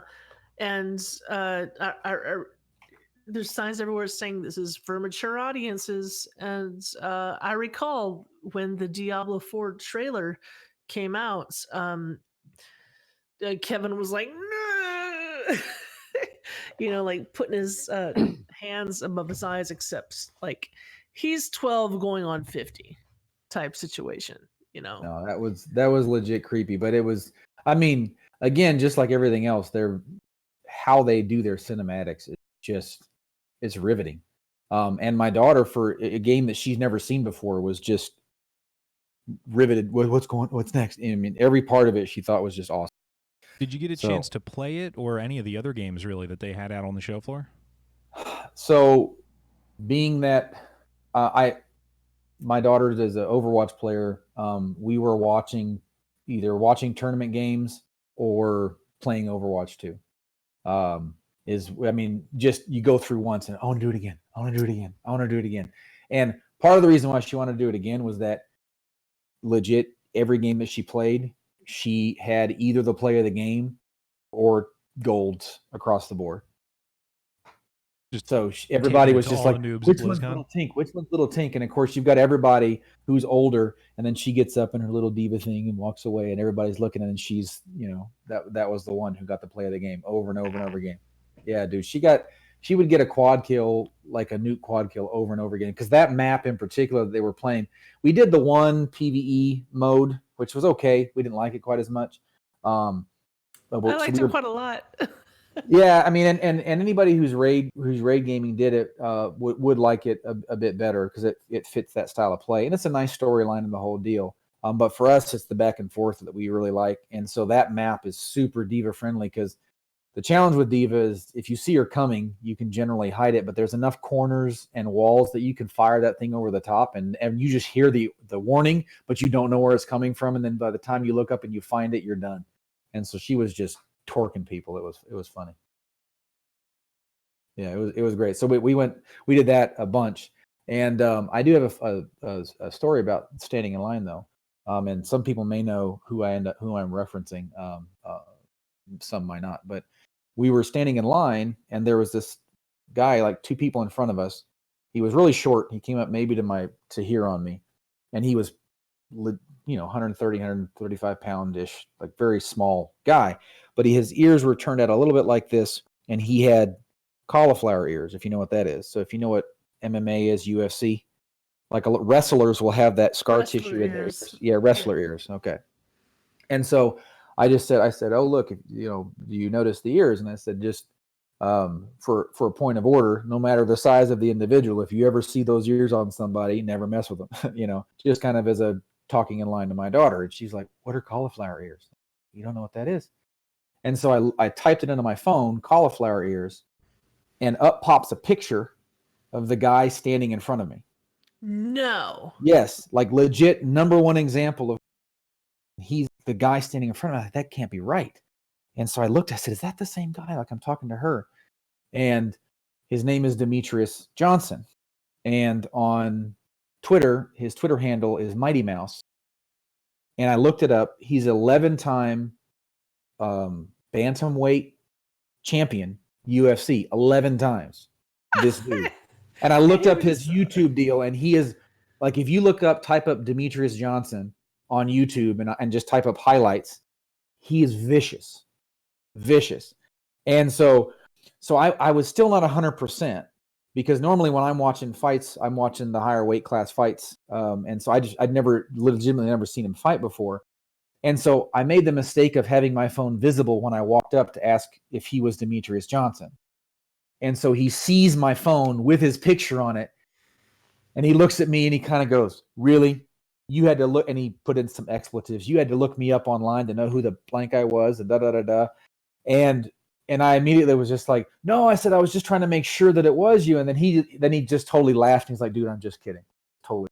and there's signs everywhere saying this is for mature audiences. And I recall when the Diablo 4 trailer came out, Kevin was like, no! Like putting his hands above his eyes, except like he's 12 going on 50 type situation. No, that was legit creepy, but it was, I mean, again, just like everything else, how they do their cinematics it's riveting. And my daughter, for a game that she's never seen before, was just riveted. What's next? I mean, every part of it she thought was just awesome. Did you get a chance to play it or any of the other games really that they had out on the show floor? So, being that my daughter is an Overwatch player, we were either watching tournament games or playing Overwatch 2. Just you go through once and I want to do it again. I want to do it again. I want to do it again. And part of the reason why she wanted to do it again was that legit every game that she played, she had either the play of the game or golds across the board. So everybody was just like, which one's little Tynk? Which one's little Tynk? And of course, you've got everybody who's older, and then she gets up in her little diva thing and walks away, and everybody's looking, and she's, that was the one who got the play of the game over and over and over again. Yeah, dude, she would get a quad kill, like a nuke quad kill, over and over again, because that map in particular that they were playing, we did the one PvE mode, which was okay. We didn't like it quite as much. I liked it quite a lot. Yeah, I mean, and anybody who's raid gaming did it would like it a bit better because it fits that style of play, and it's a nice storyline in the whole deal. But for us, it's the back and forth that we really like, and so that map is super diva friendly because the challenge with diva is if you see her coming, you can generally hide it, but there's enough corners and walls that you can fire that thing over the top, and you just hear the warning, but you don't know where it's coming from, and then by the time you look up and you find it, you're done. And so she was just torquing people. It was funny. Yeah, it was great. So we did that a bunch, and I do have a story about standing in line though, and some people may know who I'm referencing. Some might not, but we were standing in line, and there was this guy like two people in front of us. He was really short. He came up maybe to here on me, and he was 130, 135 pound-ish, like very small guy, but his ears were turned out a little bit like this, and he had cauliflower ears, if you know what that is. So if you know what MMA is, UFC, like wrestlers will have that scar tissue in their ears. Yeah, wrestler ears. Okay. And so I said, oh, look, do you notice the ears? And I said, just for a point of order, no matter the size of the individual, if you ever see those ears on somebody, never mess with them, just kind of as a talking in line to my daughter, and she's like, "What are cauliflower ears?" You don't know what that is. And so I typed it into my phone, cauliflower ears, and up pops a picture of the guy standing in front of me. No. Yes, like legit number one example of he's the guy standing in front of me. Like, that can't be right. And so I looked, I said, "Is that the same guy?" Like I'm talking to her. And his name is Demetrius Johnson. And on Twitter, his Twitter handle is Mighty Mouse. And I looked it up. He's 11-time bantamweight champion, UFC, 11 times. This dude. And I looked up his YouTube deal, and he is like, if you type up Demetrius Johnson on YouTube and just type up highlights, he is vicious. And so I was still not 100%, because normally when I'm watching fights, I'm watching the higher weight class fights. And so I'd legitimately never seen him fight before. And so I made the mistake of having my phone visible when I walked up to ask if he was Demetrius Johnson. And so he sees my phone with his picture on it, and he looks at me and he kind of goes, "Really? You had to look," and he put in some expletives. "You had to look me up online to know who the blank guy was," and da-da-da-da. And I immediately was just like, "No," I said, "I was just trying to make sure that it was you." And then he just totally laughed. He's like, "Dude, I'm just kidding. Totally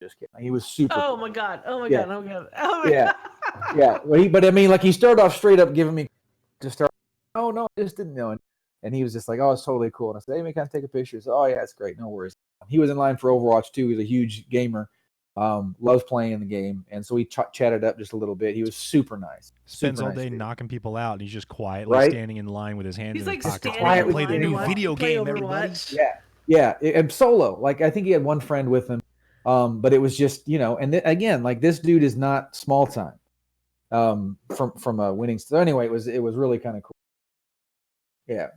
just kidding." He was super Oh cool. my God. Oh my Yeah. God. Oh my God. Oh my Yeah. God. Yeah. Well, but I mean, like, he started off straight up giving me to start. "Oh no, I just didn't know." And he was just like, "Oh, it's totally cool." And I said, "Hey, man, can I take a picture?" So, "Oh yeah, it's great. No worries." He was in line for Overwatch too. He's a huge gamer, loves playing the game. And so we chatted up just a little bit. He was super nice. Spends Super all nice day dude. knocking people out, and he's just quietly Right? standing in line with his hands He's in like his pockets. standing quietly in Play the line to new watch video play game, everybody. Overwatch. Yeah. And solo. Like, I think he had one friend with him. But it was just, and again, like, this dude is not small time. From a winning. So anyway, it was really kind of cool. Yeah.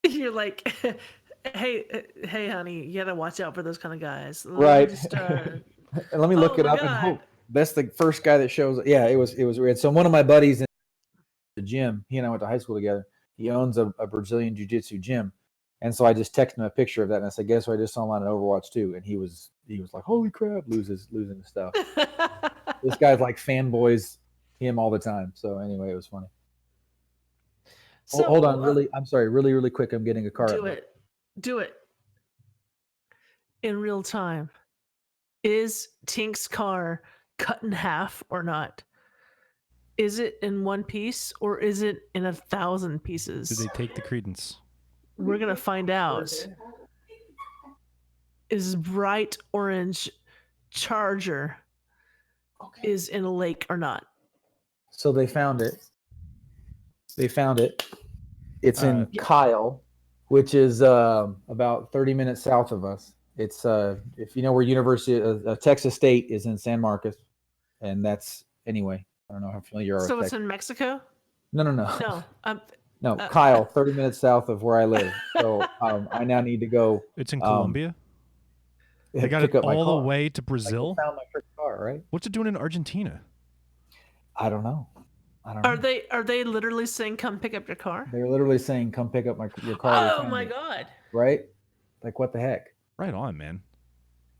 You're like, hey, honey, you gotta watch out for those kind of guys. Right. Just, And let me look oh it my up and God. hope that's the first guy that shows. Yeah, it was weird. So one of my buddies in the gym, he and I went to high school together. He owns a Brazilian jiu-jitsu gym. And so I just texted him a picture of that, and I said, "Guess what? I just saw him on Overwatch too." And he was like, "Holy crap, losing his stuff." This guy's like fanboys him all the time. So anyway, it was funny. So, Hold on, I'm sorry, really quick. I'm getting a car. Do it. In real time. Is Tynk's car cut in half or not? Is it in one piece or is it in 1,000 pieces? Do they take the credence? We're gonna find out. Is bright orange Charger is in a lake or not? So they found it. It's in Kyle, which is about 30 minutes south of us. It's if you know where University of Texas State is, in San Marcos, and that's anyway. I don't know how familiar you are. So with it's in Mexico? No. No. Kyle, 30 minutes south of where I live. So I now need to go. It's in Colombia. They got pick it up my all the car. way to Brazil. I found my first car, right? What's it doing in Argentina? I don't know. Are they literally saying come pick up your car? They're literally saying come pick up your car. Oh my God! Right? Like, what the heck? Right on, man.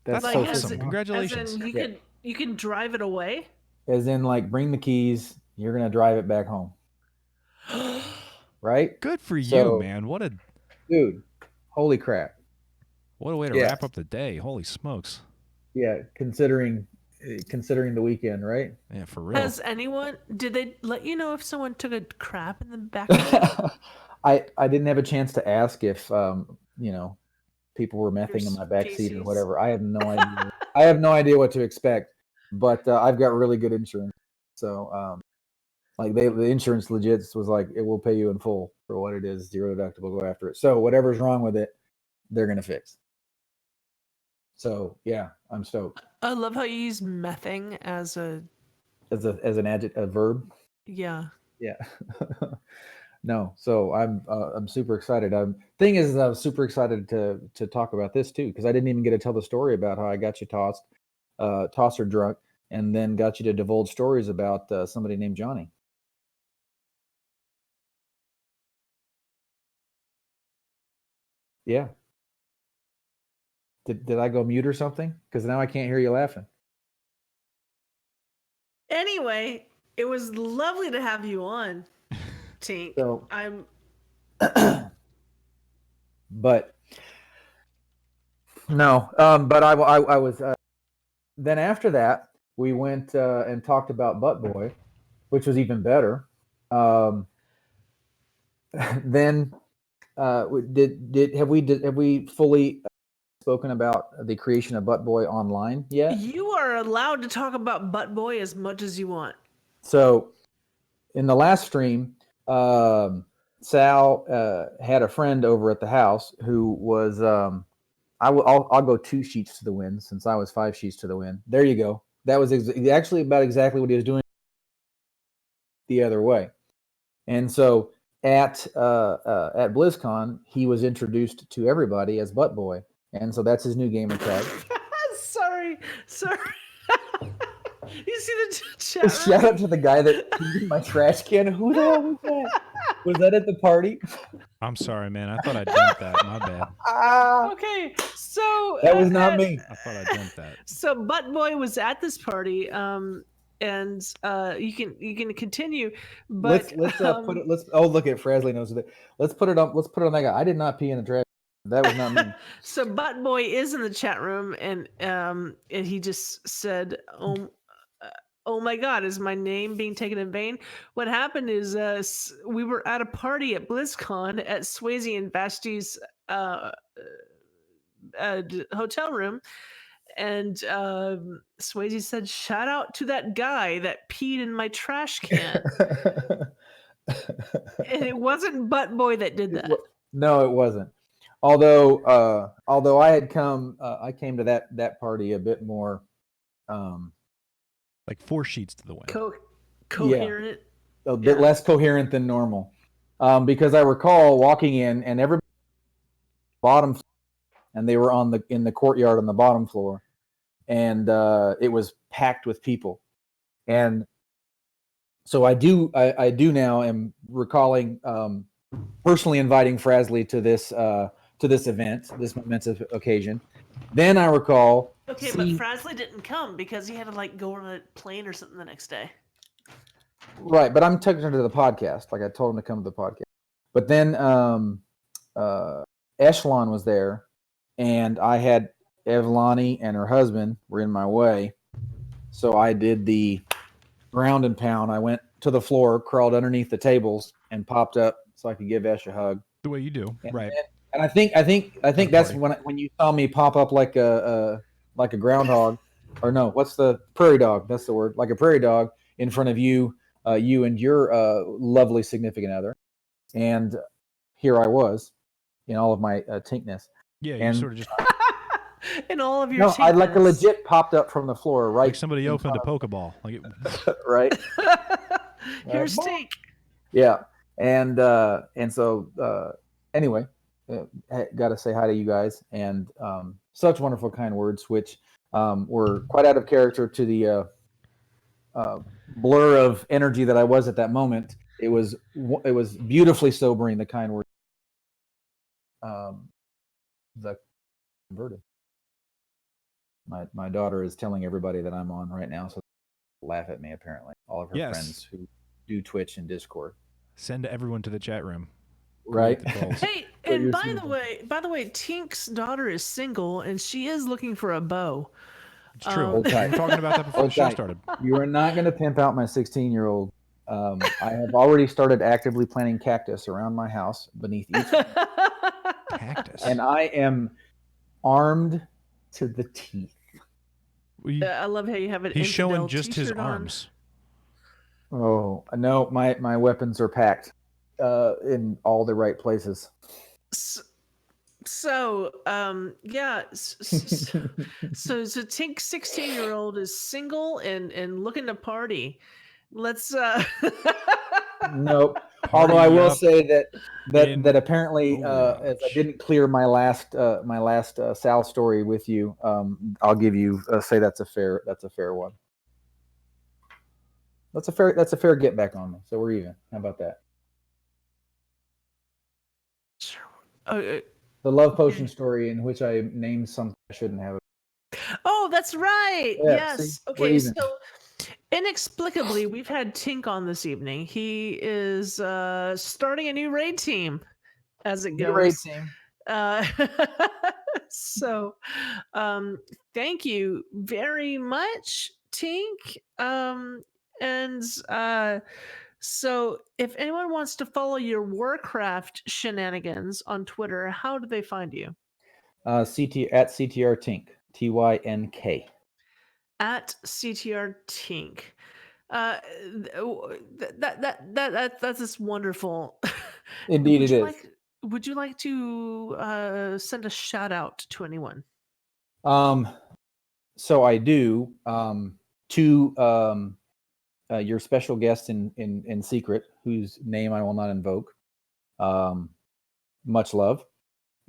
That's That's so awesome. simple. Congratulations. As in you can drive it away. As in, like, bring the keys. You're gonna drive it back home. Right? Good for you, man. What a dude! Holy crap! What a way to wrap up the day. Holy smokes. Yeah, considering the weekend, right? Yeah, for real. Did they let you know if someone took a crap in the back? I didn't have a chance to ask if people were mething in my backseat or whatever. I have no idea. I have no idea what to expect, but I've got really good insurance. So like the insurance legit was like, it will pay you in full for what it is, 0 deductible, go after it. So whatever's wrong with it, they're gonna fix. So yeah, I'm stoked. I love how you use mething as an adjective, a verb. Yeah. Yeah. No, so I'm super excited. Thing is, I was super excited to talk about this too, because I didn't even get to tell the story about how I got you tosser drunk, and then got you to divulge stories about somebody named Johnny. Yeah. Did I go mute or something? Because now I can't hear you laughing. Anyway, it was lovely to have you on, Tynk. So, I'm but no, but I was. Then after that, we went and talked about Butt Boy, which was even better. Um, then have we fully spoken about the creation of Butt Boy online yet? You are allowed to talk about Butt Boy as much as you want. So in the last stream, Sal had a friend over at the house who was I'll go 2 sheets to the wind since I was 5 sheets to the wind. There you go. That was actually about exactly what he was doing the other way. And so at BlizzCon, he was introduced to everybody as Butt Boy, and so that's his new gamer tag. sorry. You see the chat room? Shout out to the guy that peed my trash can. Who the hell was that? Was that at the party? I'm sorry, man. I thought I jumped that. My bad. Okay, so That was not me. I thought I jumped that. So Butt Boy was at this party, and you can continue. But Let's put it. Look at Frasley knows that. Let's put it up. Let's put it on that guy. I did not pee in the trash. That was not me. So Butt Boy is in the chat room, and he just said, "Oh my God, is my name being taken in vain?" What happened is we were at a party at BlizzCon at Swayze and Vashti's hotel room, and Swayze said, "Shout out to that guy that peed in my trash can." And it wasn't Butt Boy that did that. No, it wasn't. Although I came to that party a bit more like 4 sheets to the wind. Coherent. Yeah, a bit less coherent than normal. Because I recall walking in and everybody bottom, and they were in the courtyard on the bottom floor, and it was packed with people. And so I do now am recalling personally inviting Frasley to this event, this momentous occasion. Then I recall. Okay, but Frasley didn't come because he had to go on a plane or something the next day. Right, but I'm taking her to the podcast. Like I told him to come to the podcast. But then Eshelon was there, and I had Evlani and her husband were in my way. So I did the ground and pound. I went to the floor, crawled underneath the tables, and popped up so I could give Esh a hug. The way you do, right? And I think that's when you saw me pop up like a groundhog, or no, what's the prairie dog? That's the word, like a prairie dog in front of you, you and your lovely significant other, and here I was in all of my Tynkness. Yeah, and you sort of just in all of your. No, I like a legit popped up from the floor, right? Like somebody opened a Pokeball, like it... right. Here's Tynk. Yeah, and so anyway. Got to say hi to you guys, and such wonderful, kind words, which were quite out of character to the blur of energy that I was at that moment. It was beautifully sobering, the kind words. The converted. My daughter is telling everybody that I'm on right now, so they laugh at me. Apparently, all of her friends who do Twitch and Discord. Send everyone to the chat room. Right. Hey, and by the way, Tynk's daughter is single, and she is looking for a beau. It's true. We were talking about that before the show started. You are not going to pimp out my 16-year-old. I have already started actively planting cactus around my house beneath each cactus, and I am armed to the teeth. I love how you have it. He's showing just his arms. Oh no, my weapons are packed in all the right places. So Tynk's 16-year-old is single and looking to party. Let's Nope. Although I will say that apparently as I didn't clear my last Sal story with you, I'll give you say that's a fair one. That's a fair get back on me. So we're even. How about that? Sure. The love potion story in which I named something I shouldn't have. Oh, that's right. Yeah, yes. see? Okay. So Inexplicably, we've had Tynk on this evening. He is starting a new raid team, as it New raid goes. team. Uh, so, thank you very much, Tynk. And so, if anyone wants to follow your Warcraft shenanigans on Twitter, how do they find you? CTR Tynk, TYNK. At CTR Tynk. That's just wonderful. Indeed, would it you is. like would you like to send a shout out to anyone? So I do. To your special guest in secret, whose name I will not invoke. Much love.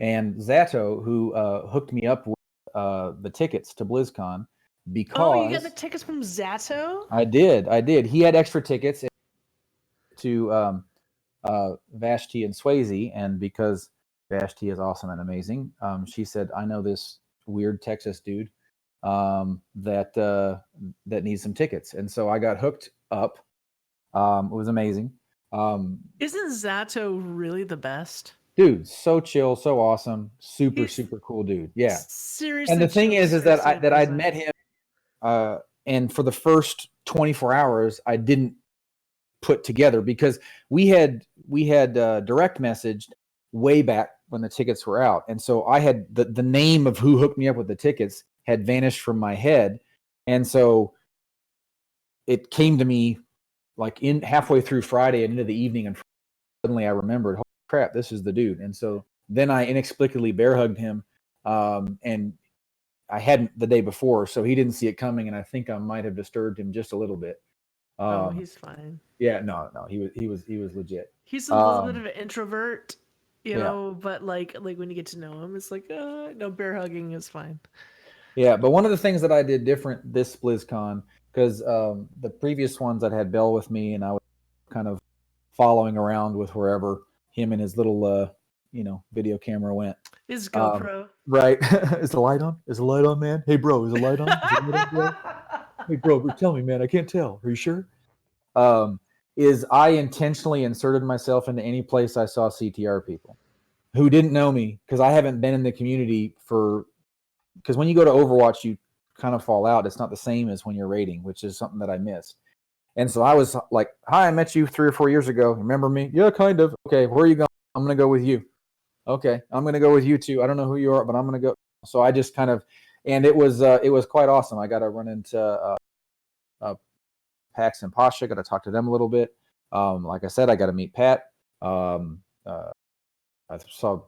And Zato, who hooked me up with the tickets to BlizzCon, because Oh, you got the tickets from Zato? I did. He had extra tickets to Vashti and Swayze, and because Vashti is awesome and amazing, she said, "I know this weird Texas dude that needs some tickets," and so I got hooked up. It was amazing. Isn't Zato really the best? Dude, so chill, so awesome, He's super cool dude. Yeah. seriously. And the thing chill, is that seriously I'd amazing. met him, and for the first 24 hours, I didn't put together because we had direct messaged way back when the tickets were out, and so I had the name of who hooked me up with the tickets had vanished from my head, and so it came to me like in halfway through Friday and into the evening, and suddenly I remembered, holy crap, this is the dude. And so then I inexplicably bear hugged him, and I hadn't the day before, so he didn't see it coming, and I think I might have disturbed him just a little bit. Oh, he's fine. Yeah, no, he was legit. He's a little bit of an introvert, you yeah. know, but like when you get to know him, it's like, no, bear hugging is fine. Yeah, but one of the things that I did different this BlizzCon, because the previous ones I'd had Bell with me, and I was kind of following around with wherever him and his little video camera went. His GoPro. Right. Is the light on? Is the light on, man? Hey, bro, is the light on? Bro? Hey, bro, tell me, man. I can't tell. Are you sure? Is I intentionally inserted myself into any place I saw CTR people who didn't know me, because I haven't been in the community because when you go to Overwatch, you kind of fall out. It's not the same as when you're raiding, which is something that I missed. And so I was like, "Hi, I met you 3 or 4 years ago. Remember me?" "Yeah, kind of." "Okay, where are you going?" "I'm going to go with you." "Okay, I'm going to go with you too. I don't know who you are, but I'm going to go." So I just kind of, and it was quite awesome. I got to run into Pax and Pasha. Got to talk to them a little bit. Like I said, I got to meet Pat. I saw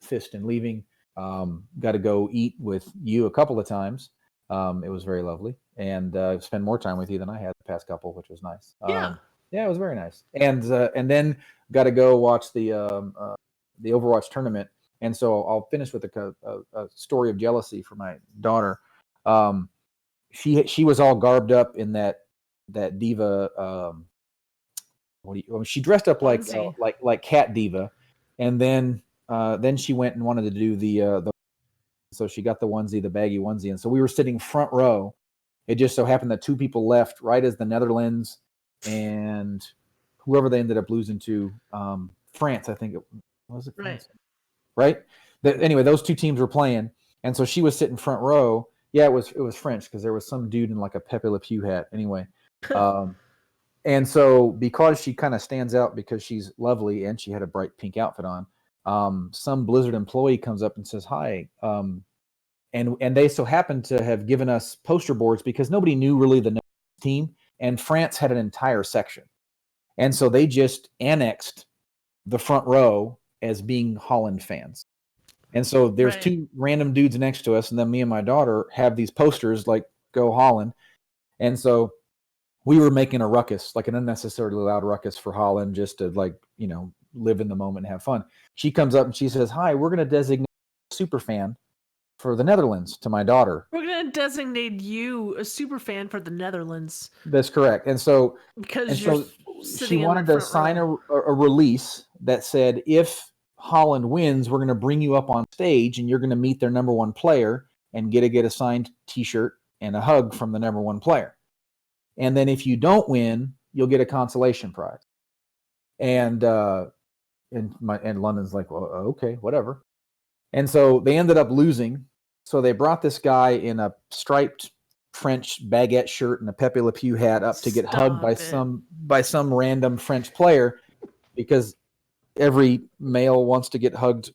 Fist and Leaving. Got to go eat with you a couple of times. It was very lovely, and spend more time with you than I had the past couple, which was nice. Yeah. Yeah, it was very nice. And then got to go watch the Overwatch tournament. And so I'll finish with a story of jealousy for my daughter. She was all garbed up in that diva. She dressed up like Cat Diva, and then she went and wanted to do the. So she got the onesie, the baggy onesie, and so we were sitting front row. It just so happened that 2 people left right as the Netherlands and whoever they ended up losing to, France, I think it was. It France? Right. Anyway, those 2 teams were playing, and so she was sitting front row. Yeah, it was French, because there was some dude in like a Pepe Le Pew hat. Anyway, and so because she kind of stands out because she's lovely and she had a bright pink outfit on, some Blizzard employee comes up and says hi, and they so happened to have given us poster boards because nobody knew really the team, and France had an entire section, and so they just annexed the front row as being Holland fans. And so there's 2 random dudes next to us, and then me and my daughter have these posters like "Go Holland," and so we were making a ruckus, like an unnecessarily loud ruckus for Holland, just to live in the moment and have fun. She comes up and she says, "Hi, we're going to designate a super fan for the Netherlands," to my daughter. "We're going to designate you a super fan for the Netherlands." That's correct. And so she wanted to sign a release that said, if Holland wins, we're going to bring you up on stage and you're going to meet their number 1 player and get a signed T-shirt and a hug from the number 1 player. and then if you don't win, you'll get a consolation prize. And London's like, well, okay, whatever. And so they ended up losing. So they brought this guy in a striped French baguette shirt and a Pepe Le Pew hat up to get hugged by some random French player, because every male wants to get hugged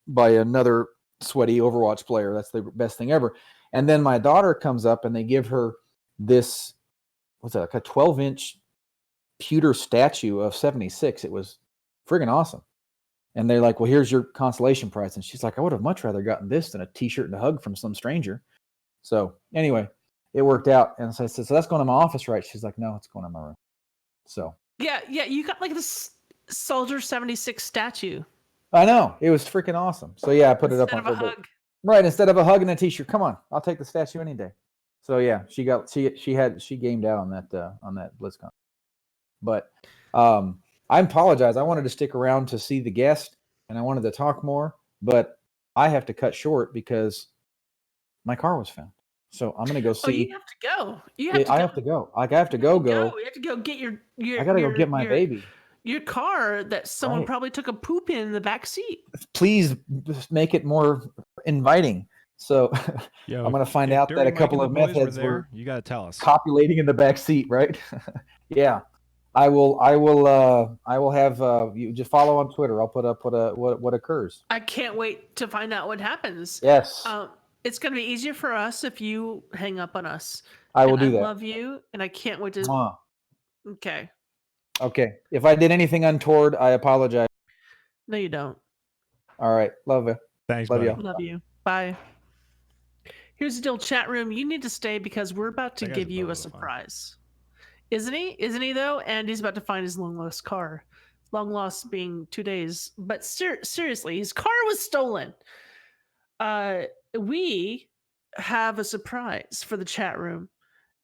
by another sweaty Overwatch player. That's the best thing ever. And then my daughter comes up and they give her this, what's that, like a 12-inch pewter statue of 76. It was friggin' awesome. And they're like, well, here's your consolation prize. And she's like, I would have much rather gotten this than a t-shirt and a hug from some stranger. So anyway, it worked out. And so I said, so that's going to my office, right? She's like, no, it's going to my room. So Yeah, you got like this Soldier 76 statue. I know. It was freaking awesome. So yeah, I put it up on a hug. Right, instead of a hug and a t-shirt. Come on, I'll take the statue any day. So yeah, she gamed out on that BlizzCon. But I apologize. I wanted to stick around to see the guest and I wanted to talk more, but I have to cut short because my car was found. So I'm gonna go see. Oh, you have to go. I have to go. Like I have to go. You have to go get your I gotta go get my baby. Your car that someone probably took a poop in the back seat. Please make it more inviting. So I'm going to find out that a couple of meth heads were you got to tell us copulating in the back seat, right? Yeah, I will have you just follow on Twitter. I'll put up what occurs. I can't wait to find out what happens. Yes. It's going to be easier for us if you hang up on us. I will do that. I love you, and I can't wait to. Okay. Okay. If I did anything untoward, I apologize. No, you don't. All right. Love you. Thanks, love buddy. you. Love you. Bye. Here's the deal, chat room. You need to stay because we're about to give you a surprise. Isn't he? Isn't he, though? And he's about to find his long-lost car. Long lost being 2 days. But seriously, his car was stolen. We have a surprise for the chat room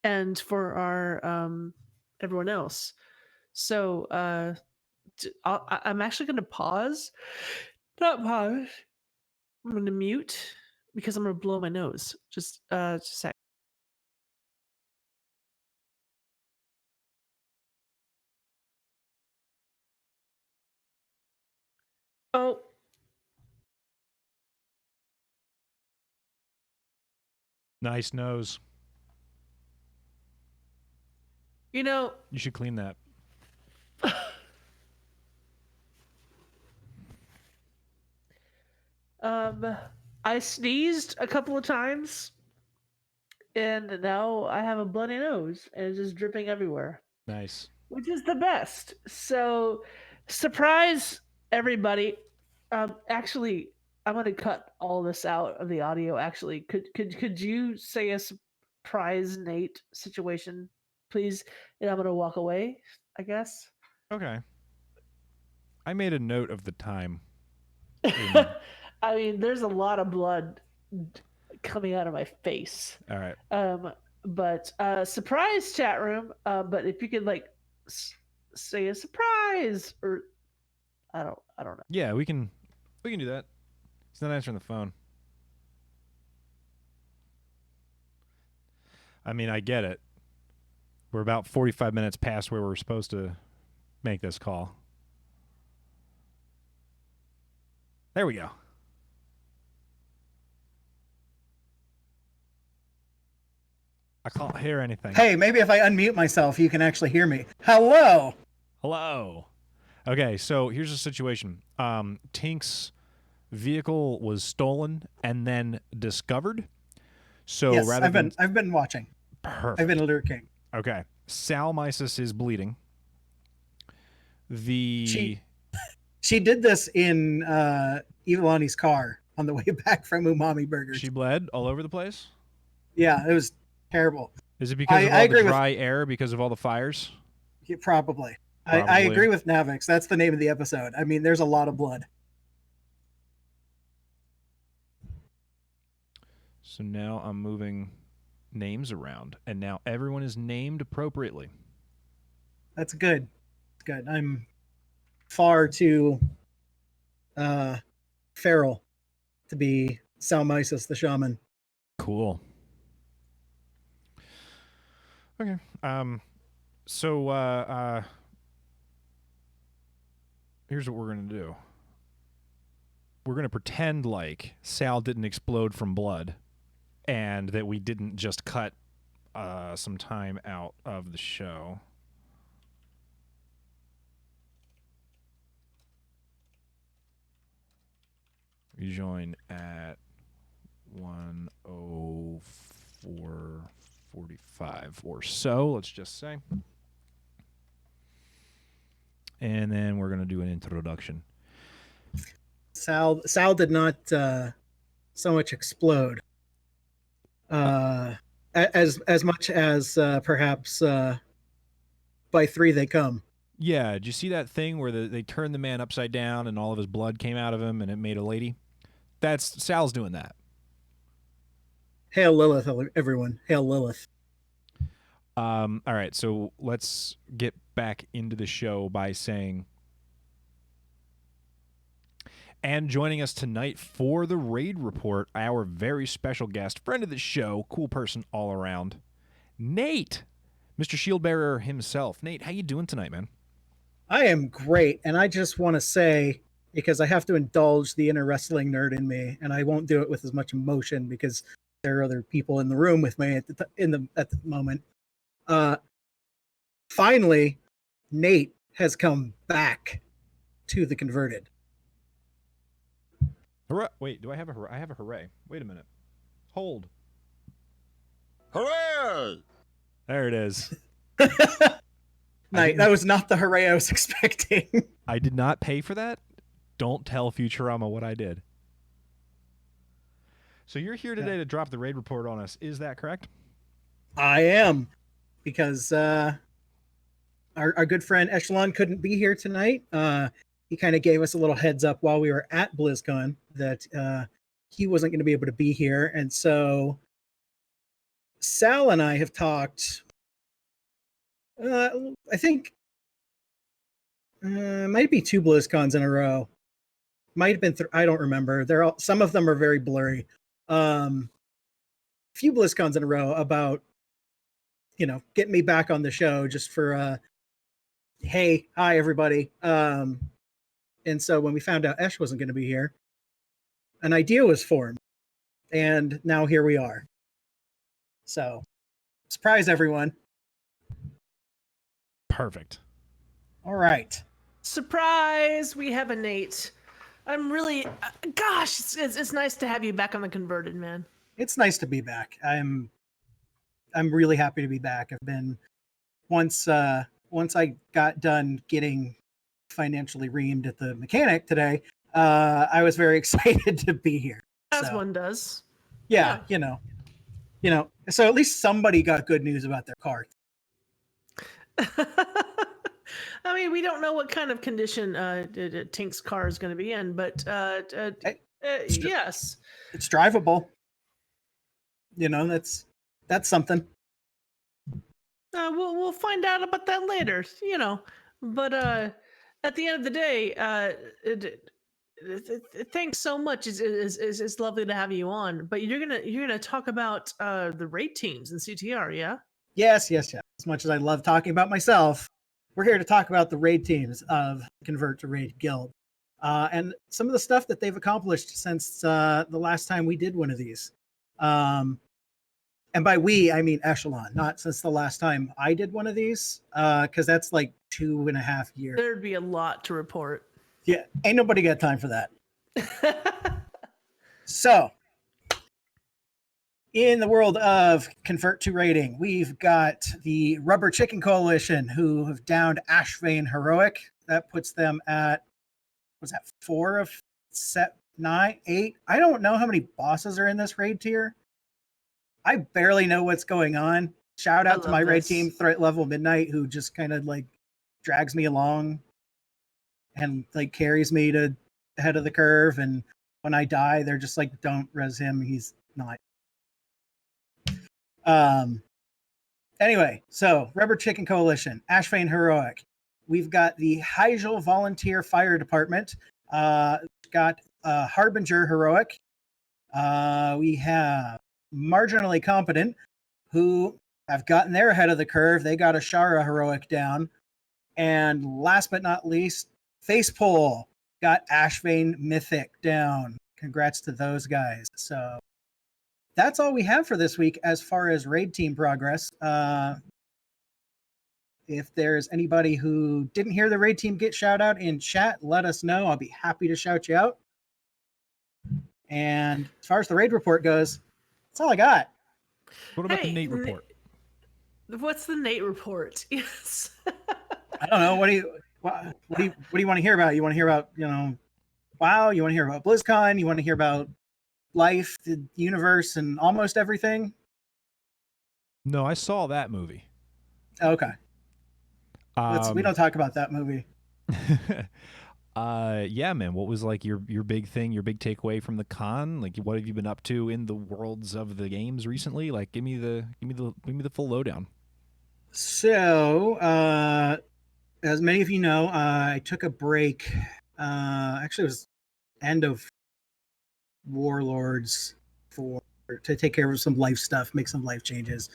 and for our everyone else. So I'm actually going to pause. Not pause. I'm going to mute because I'm going to blow my nose. Just a sec. Oh. Nice nose. You know. You should clean that. I sneezed a couple of times, and now I have a bloody nose, and it's just dripping everywhere. Nice. Which is the best. So, surprise everybody. Actually, I'm going to cut all this out of the audio. Actually, could you say a surprise Nate situation, please? And I'm going to walk away, I guess. Okay. I made a note of the time. I mean, there's a lot of blood coming out of my face. All right. But surprise chat room. But if you could like say a surprise, or I don't know. Yeah, we can do that. He's not answering the phone. I mean, I get it. We're about 45 minutes past where we're supposed to make this call. There we go. I can't hear anything. Hey, maybe if I unmute myself, you can actually hear me. Hello. Hello. Okay, so here's the situation. Tynk's vehicle was stolen and then discovered. So yes, rather I've been watching. Perfect. I've been lurking. Okay. Salmisis is bleeding. She did this in Ivalani's car on the way back from Umami Burgers. She bled all over the place? Yeah, it was terrible. Is it because of all the dry air, because of all the fires? Yeah, probably. I agree with Navox. That's the name of the episode. I mean, there's a lot of blood. So now I'm moving names around, and now everyone is named appropriately. That's good. Good. I'm far too feral to be Salmisis the shaman. Cool. Okay. So here's what we're gonna do. We're gonna pretend like Sal didn't explode from blood, and that we didn't just cut some time out of the show. We join at 1:04:45 or so, let's just say. And then we're going to do an introduction. Sal did not so much explode as much as perhaps by 3 they come. Yeah, did you see that thing where they turned the man upside down and all of his blood came out of him and it made a lady? That's Sal's doing that. Hail Lilith, everyone. Hail Lilith. All right, so let's get back into the show by saying, and joining us tonight for the raid report, our very special guest, friend of the show, cool person all around, Nate, Mr. Shieldbearer himself. Nate, how you doing tonight, man? I am great, and I just want to say, because I have to indulge the inner wrestling nerd in me, and I won't do it with as much emotion because there are other people in the room with me at the moment. Finally, Nate has come back to the Converted. Hurrah! Wait, do I have a hurrah? I have a hooray. Wait a minute. Hold. Hooray! There it is. Night. That was not the hooray I was expecting. I did not pay for that. Don't tell Futurama what I did. So you're here today to drop the raid report on us. Is that correct? I am, because our good friend Eshelon couldn't be here tonight. He kind of gave us a little heads up while we were at Blizzcon that he wasn't going to be able to be here. And so Sal and I have talked, I think might be 2 BlizzCons in a row. Might have been, I don't remember. Some of them are very blurry. Few BlizzCons in a row about, getting me back on the show just for, hey, hi, everybody. And so when we found out Esh wasn't going to be here, an idea was formed. And now here we are. So, surprise, everyone. Perfect. All right. Surprise! We have a Nate. I'm really, gosh, it's nice to have you back on the Converted, man. It's nice to be back. I'm really happy to be back. I've been once I got done getting financially reamed at the mechanic today, I was very excited to be here. As one does. Yeah, you know. So at least somebody got good news about their car. I mean, we don't know what kind of condition Tynk's car is going to be in, but yes, it's drivable. That's something. We'll find out about that later. But at the end of the day, thanks so much. It's lovely to have you on. But you're gonna talk about the raid teams in CTR, yeah? Yes. As much as I love talking about myself, we're here to talk about the raid teams of Convert to Raid Guild, and some of the stuff that they've accomplished since the last time we did one of these. And by we, I mean Eshelon, not since the last time I did one of these, because that's like 2.5 years. There'd be a lot to report. Yeah, ain't nobody got time for that. So, in the world of Convert to Raiding, we've got the Rubber Chicken Coalition, who have downed Ashvane Heroic. That puts them at, was that 4 of 9, 8? I don't know how many bosses are in this raid tier. I barely know what's going on. Shout out to my raid team, Threat Level Midnight, who just kind of like drags me along and like carries me to the head of the curve. And when I die, they're just like, don't res him. He's not. Anyway, so Rubber Chicken Coalition, Ashvane Heroic. We've got the Hyjal Volunteer Fire Department. Got Harbinger Heroic. We have Marginally Competent, who have gotten there ahead of the curve. They got a Shara heroic down. And last but not least, Facepole got Ashvane Mythic down. Congrats to those guys. So that's all we have for this week as far as raid team progress. If there's anybody who didn't hear the raid team get shout out in chat, let us know. I'll be happy to shout you out. And as far as the raid report goes, that's all I got. What about the Nate report? What's the Nate report? Yes. I don't know. What do you want to hear about? You want to hear about, WoW? You want to hear about BlizzCon? You want to hear about life, the universe, and almost everything? No, I saw that movie. Okay. We don't talk about that movie. Yeah, man. What was like your big thing, your big takeaway from the con? Like, what have you been up to in the worlds of the games recently? Like, give me the full lowdown. So, as many of you know, I took a break. Actually, it was end of Warlords to take care of some life stuff, make some life changes,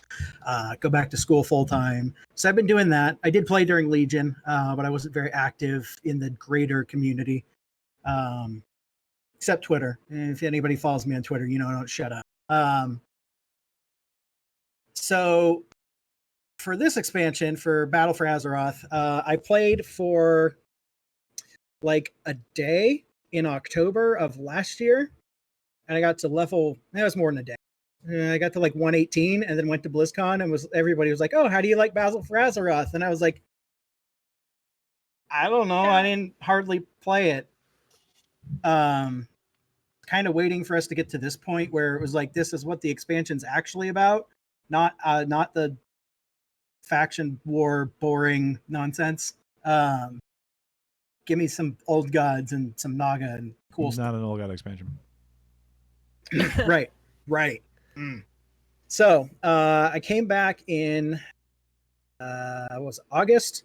go back to school full time. So I've been doing that. I did play during Legion, but I wasn't very active in the greater community, except Twitter. And if anybody follows me on Twitter, I don't shut up. So for this expansion, for Battle for Azeroth, I played for like a day in October of last year. And I got to that was more than a day. I got to like 118 and then went to BlizzCon and everybody was like, oh, how do you like Battle for Azeroth? And I was like, I don't know. I didn't hardly play it. Kind of waiting for us to get to this point where it was like, this is what the expansion's actually about. Not the faction war boring nonsense. Give me some old gods and some Naga and cool stuff. Not an old god expansion. Right. So I came back in August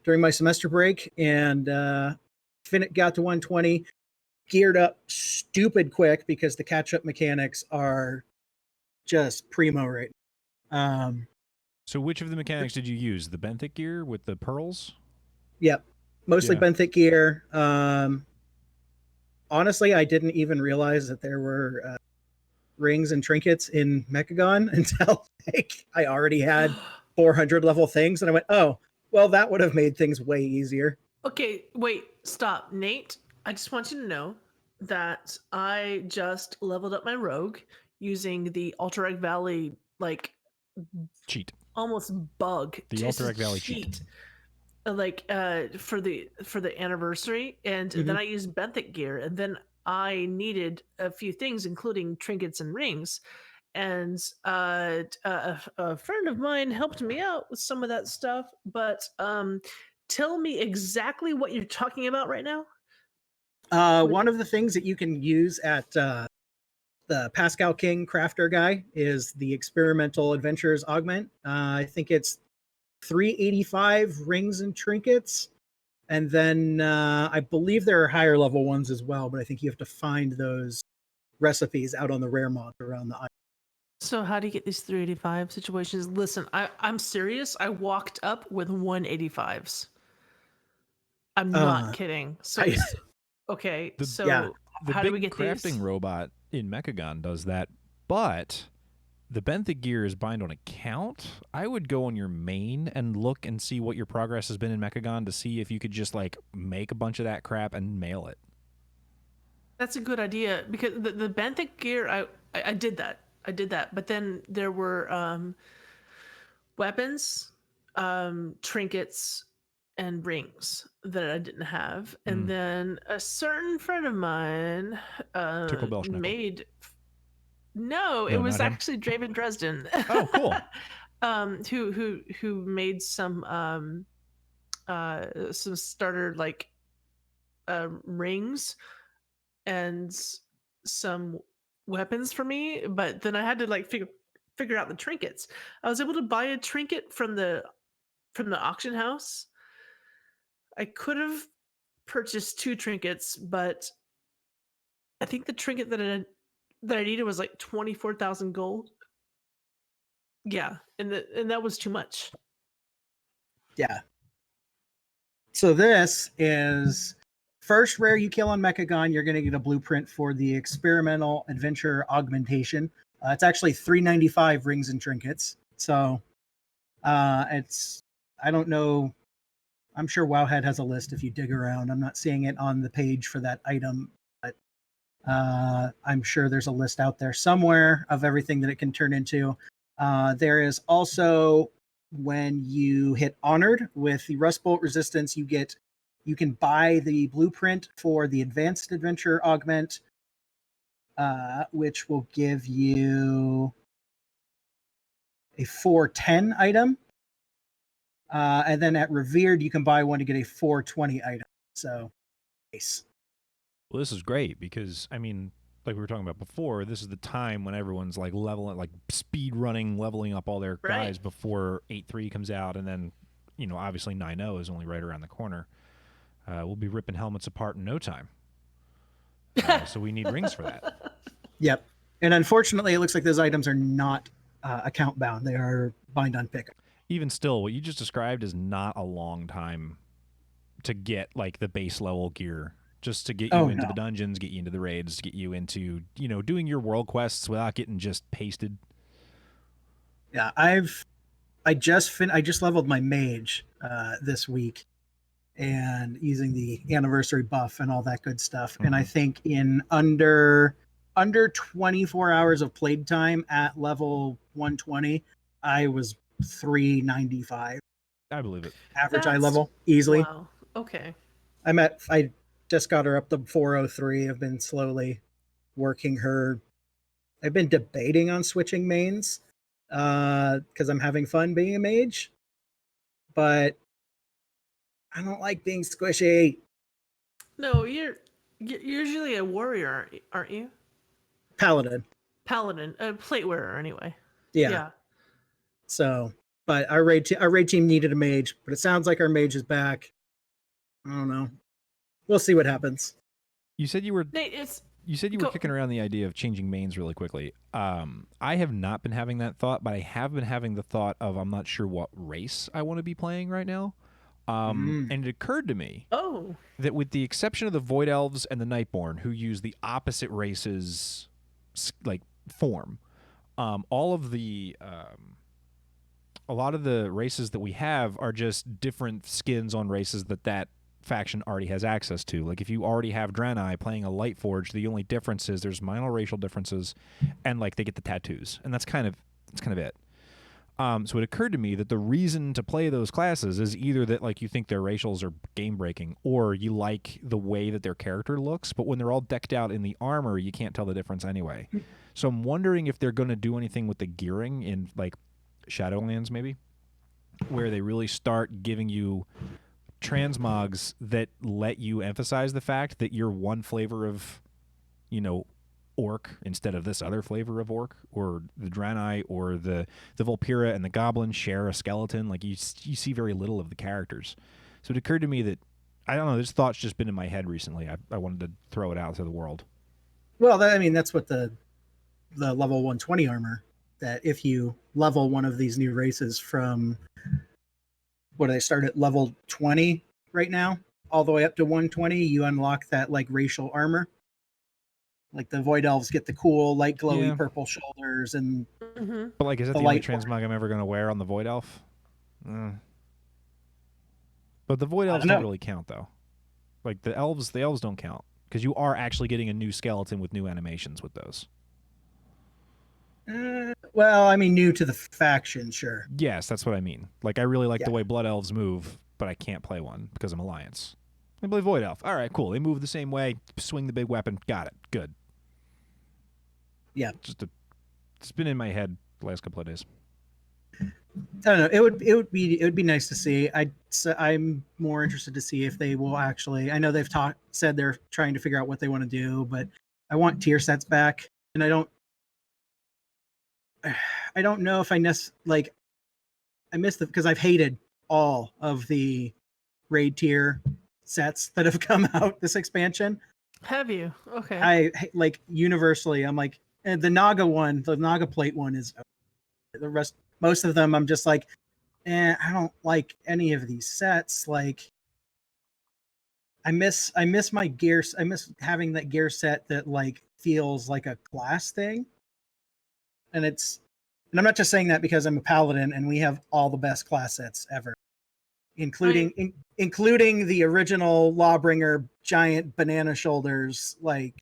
during my semester break and got to 120, geared up stupid quick because the catch-up mechanics are just primo right now. So which of the mechanics did you use? The benthic gear with the pearls? Yep. Mostly benthic gear. Honestly, I didn't even realize that there were rings and trinkets in Mechagon until I already had 400 level things. And I went, oh, well, that would have made things way easier. Okay, wait, stop. Nate, I just want you to know that I just leveled up my rogue using the Alterac Valley, cheat. Almost bug. The Alterac Valley cheat. For the anniversary, and then I used benthic gear, and then I needed a few things, including trinkets and rings, and a friend of mine helped me out with some of that stuff. But tell me exactly what you're talking about right now. One of the things that you can use at the Pascal King crafter guy is the experimental adventures augment. I think it's 385 rings and trinkets, and then I believe there are higher level ones as well, but I think you have to find those recipes out on the rare mod around the island. So how do you get these 385 situations? Listen, I'm serious. I walked up with 185s. I'm not kidding. So okay, how do we get crafting these? Robot in Mechagon does that, but the benthic gear is bind on account. I would go on your main and look and see what your progress has been in Mechagon to see if you could just make a bunch of that crap and mail it. That's a good idea, because the benthic gear, I did that. But then there were weapons, trinkets, and rings that I didn't have. And then a certain friend of mine made... No, it was actually Draven Dresden. Oh, cool. Who made some starter rings and some weapons for me, but then I had to figure out the trinkets. I was able to buy a trinket from the auction house. I could have purchased 2 trinkets, but I think the trinket that I needed was 24,000 gold. Yeah, and that was too much. Yeah. So this is first rare you kill on Mechagon, you're going to get a blueprint for the experimental adventure augmentation. It's actually 395 rings and trinkets. So it's, I don't know. I'm sure Wowhead has a list if you dig around. I'm not seeing it on the page for that item, but I'm sure there's a list out there somewhere of everything that it can turn into. There is also, when you hit Honored with the Rust Bolt resistance, you can buy the blueprint for the Advanced Adventure Augment, which will give you a 410 item. And then at Revered, you can buy one to get a 420 item. So, nice. Well, this is great because, I mean, like we were talking about before, this is the time when everyone's like leveling, like speed running, leveling up all their guys before 8.3 comes out. And then, you know, obviously 9.0 is only right around the corner. We'll be ripping helmets apart in no time. So we need rings for that. Yep. And unfortunately, it looks like those items are not account bound. They are bind on pick. Even still, what you just described is not a long time to get like the base level gear, just to get you into the dungeons, get you into the raids, get you into, you know, doing your world quests without getting just pasted. Yeah, I just leveled my mage this week, and using the anniversary buff and all that good stuff. And I think in under 24 hours of played time at level 120, I was 395. I believe it. Average eye level easily. Wow. Okay. I just got her up to 403. I've been slowly working her. I've been debating on switching mains because I'm having fun being a mage, but I don't like being squishy. No, you're usually a warrior, aren't you? Paladin. Paladin, a plate wearer, anyway. Yeah. So, but our raid team needed a mage, but it sounds like our mage is back. I don't know. We'll see what happens. You said you were Nate, kicking around the idea of changing mains really quickly. I have not been having that thought, but I have been having the thought of I'm not sure what race I want to be playing right now. And it occurred to me that with the exception of the Void Elves and the Nightborn, who use the opposite races like form, all of the a lot of the races that we have are just different skins on races that faction already has access to. Like if you already have Draenei playing a Lightforge, the only difference is there's minor racial differences, and like they get the tattoos, and that's kind of it. So it occurred to me that the reason to play those classes is either that like you think their racials are game breaking, or you like the way that their character looks, but when they're all decked out in the armor, you can't tell the difference anyway. So I'm wondering if they're going to do anything with the gearing in like Shadowlands maybe, where they really start giving you transmogs that let you emphasize the fact that you're one flavor of, you know, orc instead of this other flavor of orc, or the Draenei or the Vulpira and the Goblin share a skeleton. Like you see very little of the characters. So it occurred to me that, I don't know, this thought's just been in my head recently. I wanted to throw it out to the world. Well, that's what the level 120 armor, that if you level one of these new races from, what do they start at level 20 right now, all the way up to 120, you unlock that like racial armor. Like the Void Elves get the cool light glowy purple shoulders, and but like, is that the only transmog I'm ever going to wear on the Void Elf? But the Void Elves don't really count though. Like the elves don't count because you are actually getting a new skeleton with new animations with those. Well, I mean, new to the faction, sure. Yes, that's what I mean. Like, I really like the way Blood Elves move, but I can't play one because I'm Alliance. I play Void Elf. All right, cool. They move the same way, swing the big weapon. Got it. Good. Yeah. It's been in my head the last couple of days. I don't know. It would be nice to see. I'm more interested to see if they will actually. I know they've said they're trying to figure out what they want to do, but I want tier sets back, and I don't know if I miss because I've hated all of the raid tier sets that have come out this expansion. Have you? Okay. I like universally. I'm like, and the Naga plate one is the rest. most of them I'm just like, I don't like any of these sets. Like, I miss my gear. I miss having that gear set that like feels like a class thing. And I'm not just saying that because I'm a paladin and we have all the best class sets ever, including the original Lawbringer giant banana shoulders. Like,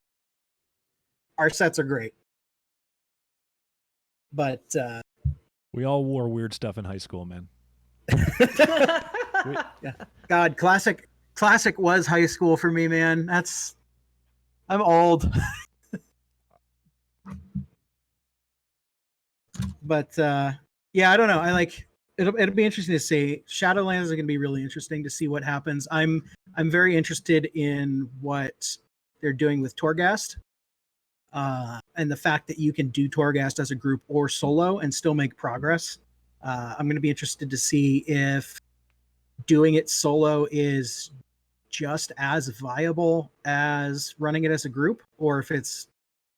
our sets are great. But we all wore weird stuff in high school, man. Yeah. God, classic was high school for me, man. I'm old. But yeah, I don't know. I like it'll be interesting to see. Shadowlands is going to be really interesting to see what happens. I'm very interested in what they're doing with Torghast. And the fact that you can do Torghast as a group or solo and still make progress. I'm going to be interested to see if doing it solo is just as viable as running it as a group, or if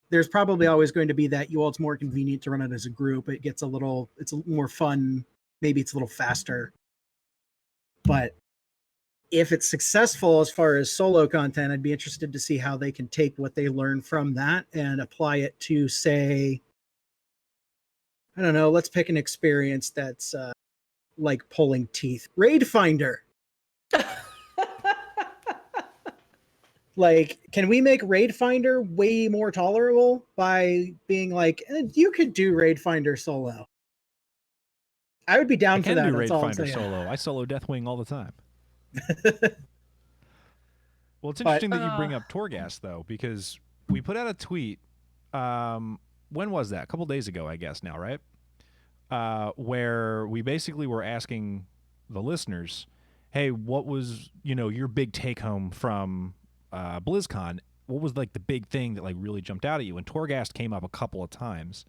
there's probably always going to be that, it's more convenient to run it as a group. It's a little more fun. Maybe it's a little faster. But if it's successful as far as solo content, I'd be interested to see how they can take what they learn from that and apply it to, say, I don't know, let's pick an experience that's like pulling teeth. Raid Finder. Like, can we make Raid Finder way more tolerable by being like, you could do Raid Finder solo? I would be down for that. Do Raid Finder solo. I solo Deathwing all the time. Well, it's interesting that you bring up Torghast, though, because we put out a tweet. When was that? A couple days ago, I guess now, right? Where we basically were asking the listeners, hey, what was, your big take home from BlizzCon? What was like the big thing that like really jumped out at you? And Torghast came up a couple of times.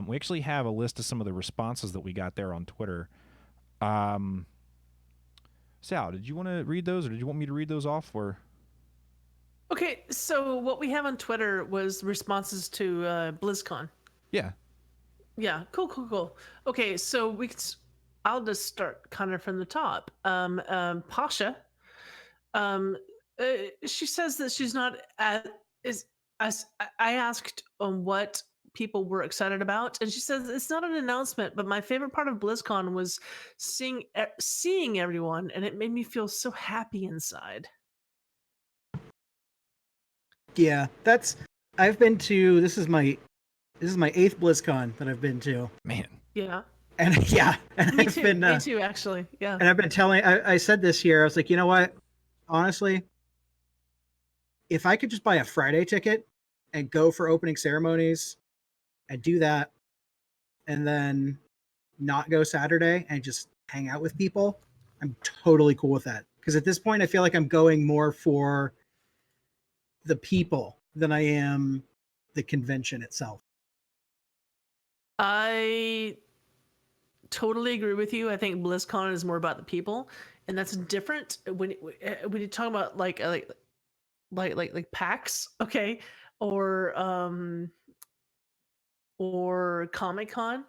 We actually have a list of some of the responses that we got there on Twitter. Sal, did you want to read those, or did you want me to read those off? Or okay, so what we have on Twitter was responses to BlizzCon. Yeah. Yeah, cool. Okay, so I'll just start kind of from the top. Pasha, she says that she's not I asked what people were excited about, and she says it's not an announcement, but my favorite part of BlizzCon was seeing everyone, and it made me feel so happy inside. Yeah, this is my 8th BlizzCon that I've been to. Man. Yeah. And me too, actually. Yeah. And I've been I said this year, I was like, you know what? Honestly, if I could just buy a Friday ticket and go for opening ceremonies and do that, and then not go Saturday and just hang out with people, I'm totally cool with that. Because at this point, I feel like I'm going more for the people than I am the convention itself. I totally agree with you. I think BlizzCon is more about the people, and that's different when you talk about like PAX, okay, or Comic-Con.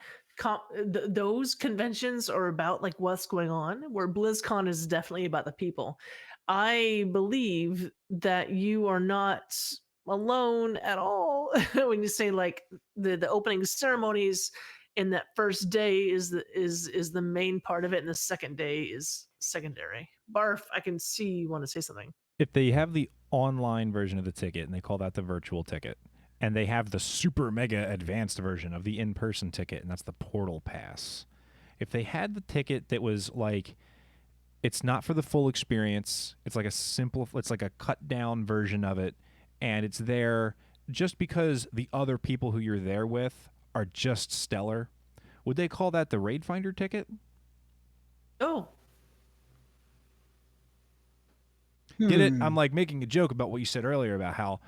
Those conventions are about like what's going on, where BlizzCon is definitely about the people. I believe that you are not alone at all when you say like the opening ceremonies in that first day is the main part of it, and the second day is secondary. Barf, I can see you want to say something. If they have the online version of the ticket, and they call that the virtual ticket, and they have the super mega advanced version of the in-person ticket, and that's the Portal Pass. If they had the ticket that was like, it's not for the full experience, it's like a cut down version of it, and it's there just because the other people who you're there with are just stellar, would they call that the Raid Finder ticket? Oh. Get it? I'm like making a joke about what you said earlier about how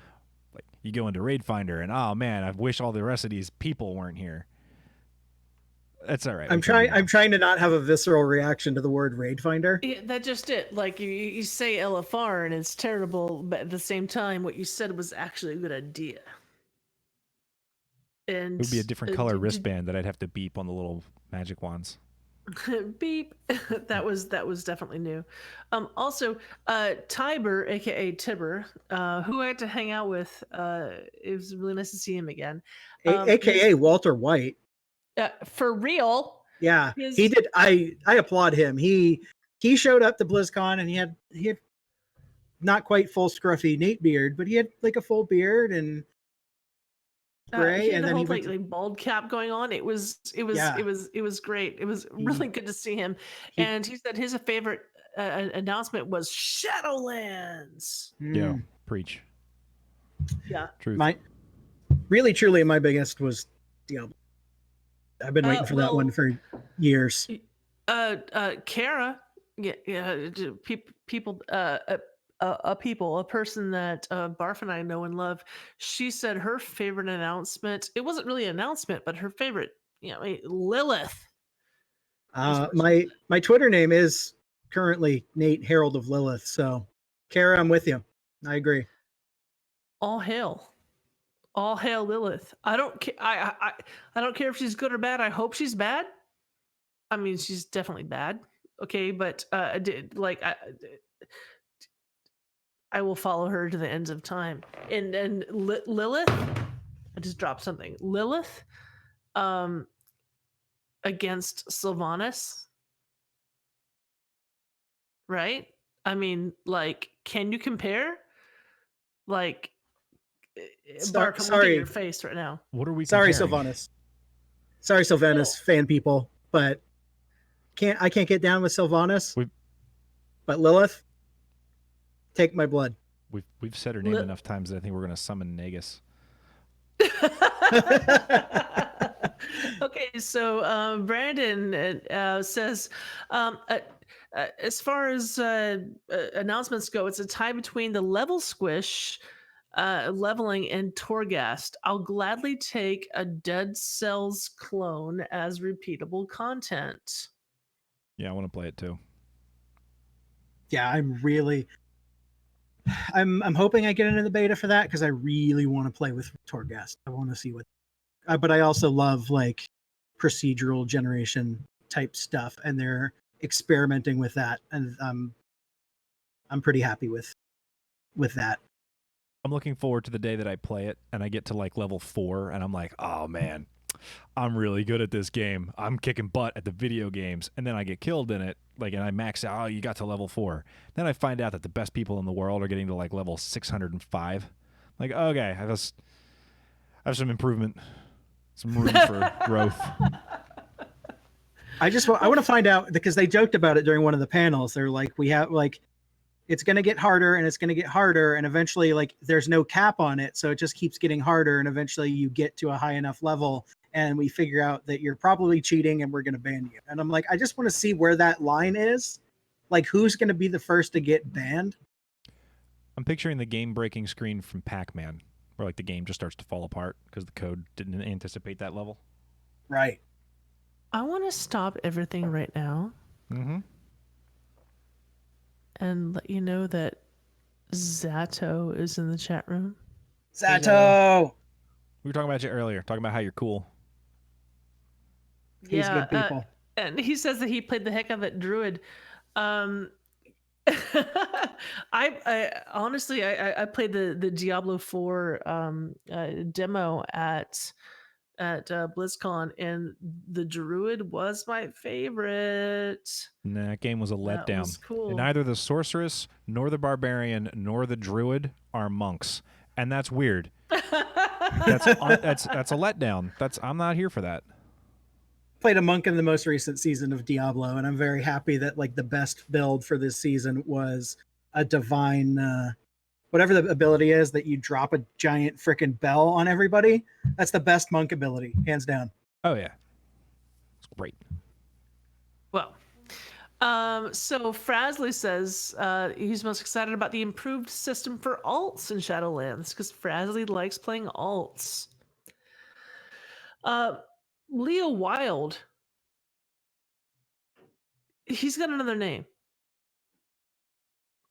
like you go into Raid Finder and, oh man, I wish all the rest of these people weren't here. That's all right. I'm trying to not have a visceral reaction to the word Raid Finder. Yeah, that's just it. Like you say LFR and it's terrible, but at the same time, what you said was actually a good idea. And It would be a different color wristband that I'd have to beep on the little magic wands. beep. That was definitely new. Also, Tiber, aka Tibber, who I had to hang out with. It was really nice to see him again. AKA Walter White. For real. Yeah, he did. I applaud him. He showed up to BlizzCon and he had not quite full scruffy Nate beard, but he had like a full beard and gray. He had and the then whole he went like bald cap going on. It was great. It was really good to see him. And he said his favorite announcement was Shadowlands. Yeah, preach. Yeah, truth. Truly, my biggest was Diablo. I've been waiting for that one for years. Kara, a person that Barf and I know and love, she said her favorite announcement, it wasn't really an announcement, but her favorite, Lilith. My Twitter name is currently Nate Herald of Lilith. So, Kara, I'm with you. I agree. All hail Lilith. I don't care. I don't care if she's good or bad. I hope she's bad. I mean, she's definitely bad. Okay, but I will follow her to the ends of time. And Lilith, I just dropped something. Lilith, against Sylvanas, right? I mean, like, can you compare? Like, Bart, I'm looking at your face right now. What are we? Sorry, comparing? Sylvanas. Sorry, Sylvanas fan people, but I can't get down with Sylvanas. But Lilith, take my blood. We've said her name enough times that I think we're going to summon Nagus. Okay, so Brandon says, as far as announcements go, it's a tie between the level squish, leveling, and Torghast. I'll gladly take a Dead Cells clone as repeatable content. Yeah, I want to play it too. Yeah, I'm hoping I get into the beta for that because I really want to play with Torghast. I want to see what, but I also love like procedural generation type stuff, and they're experimenting with that, and I'm pretty happy with that. I'm looking forward to the day that I play it and I get to like level 4 and I'm like, oh man, I'm really good at this game. I'm kicking butt at the video games. And then I get killed in it, like, and I max out. Oh, you got to level 4. Then I find out that the best people in the world are getting to like level 605. Like, okay, I have some improvement, some room for growth. I want to find out, because they joked about it during one of the panels. They're like, we have like, it's going to get harder and it's going to get harder, and eventually like there's no cap on it, so it just keeps getting harder, and eventually you get to a high enough level and we figure out that you're probably cheating and we're going to ban you. And I'm like, I just want to see where that line is, like who's going to be the first to get banned. I'm picturing the game breaking screen from Pac-Man where like the game just starts to fall apart because the code didn't anticipate that level. Right. I want to stop everything right now. Mm-hmm. And let you know that Zato is in the chat room. Zato! We were talking about you earlier, talking about how you're cool. He's good people. And he says that he played the heck out of that druid. I honestly, I played the Diablo 4 demo at BlizzCon, and the druid was my favorite. Nah, that game was a letdown. That was cool. And neither the sorceress nor the barbarian nor the druid are monks, and that's weird. that's a letdown. I'm not here for that. Played a monk in the most recent season of Diablo, and I'm very happy that like the best build for this season was a divine whatever the ability is that you drop a giant freaking bell on everybody. That's the best monk ability, hands down. Oh yeah, it's great. Well, so Frasley says he's most excited about the improved system for alts in Shadowlands because Frasley likes playing alts. Leo Wild, he's got another name.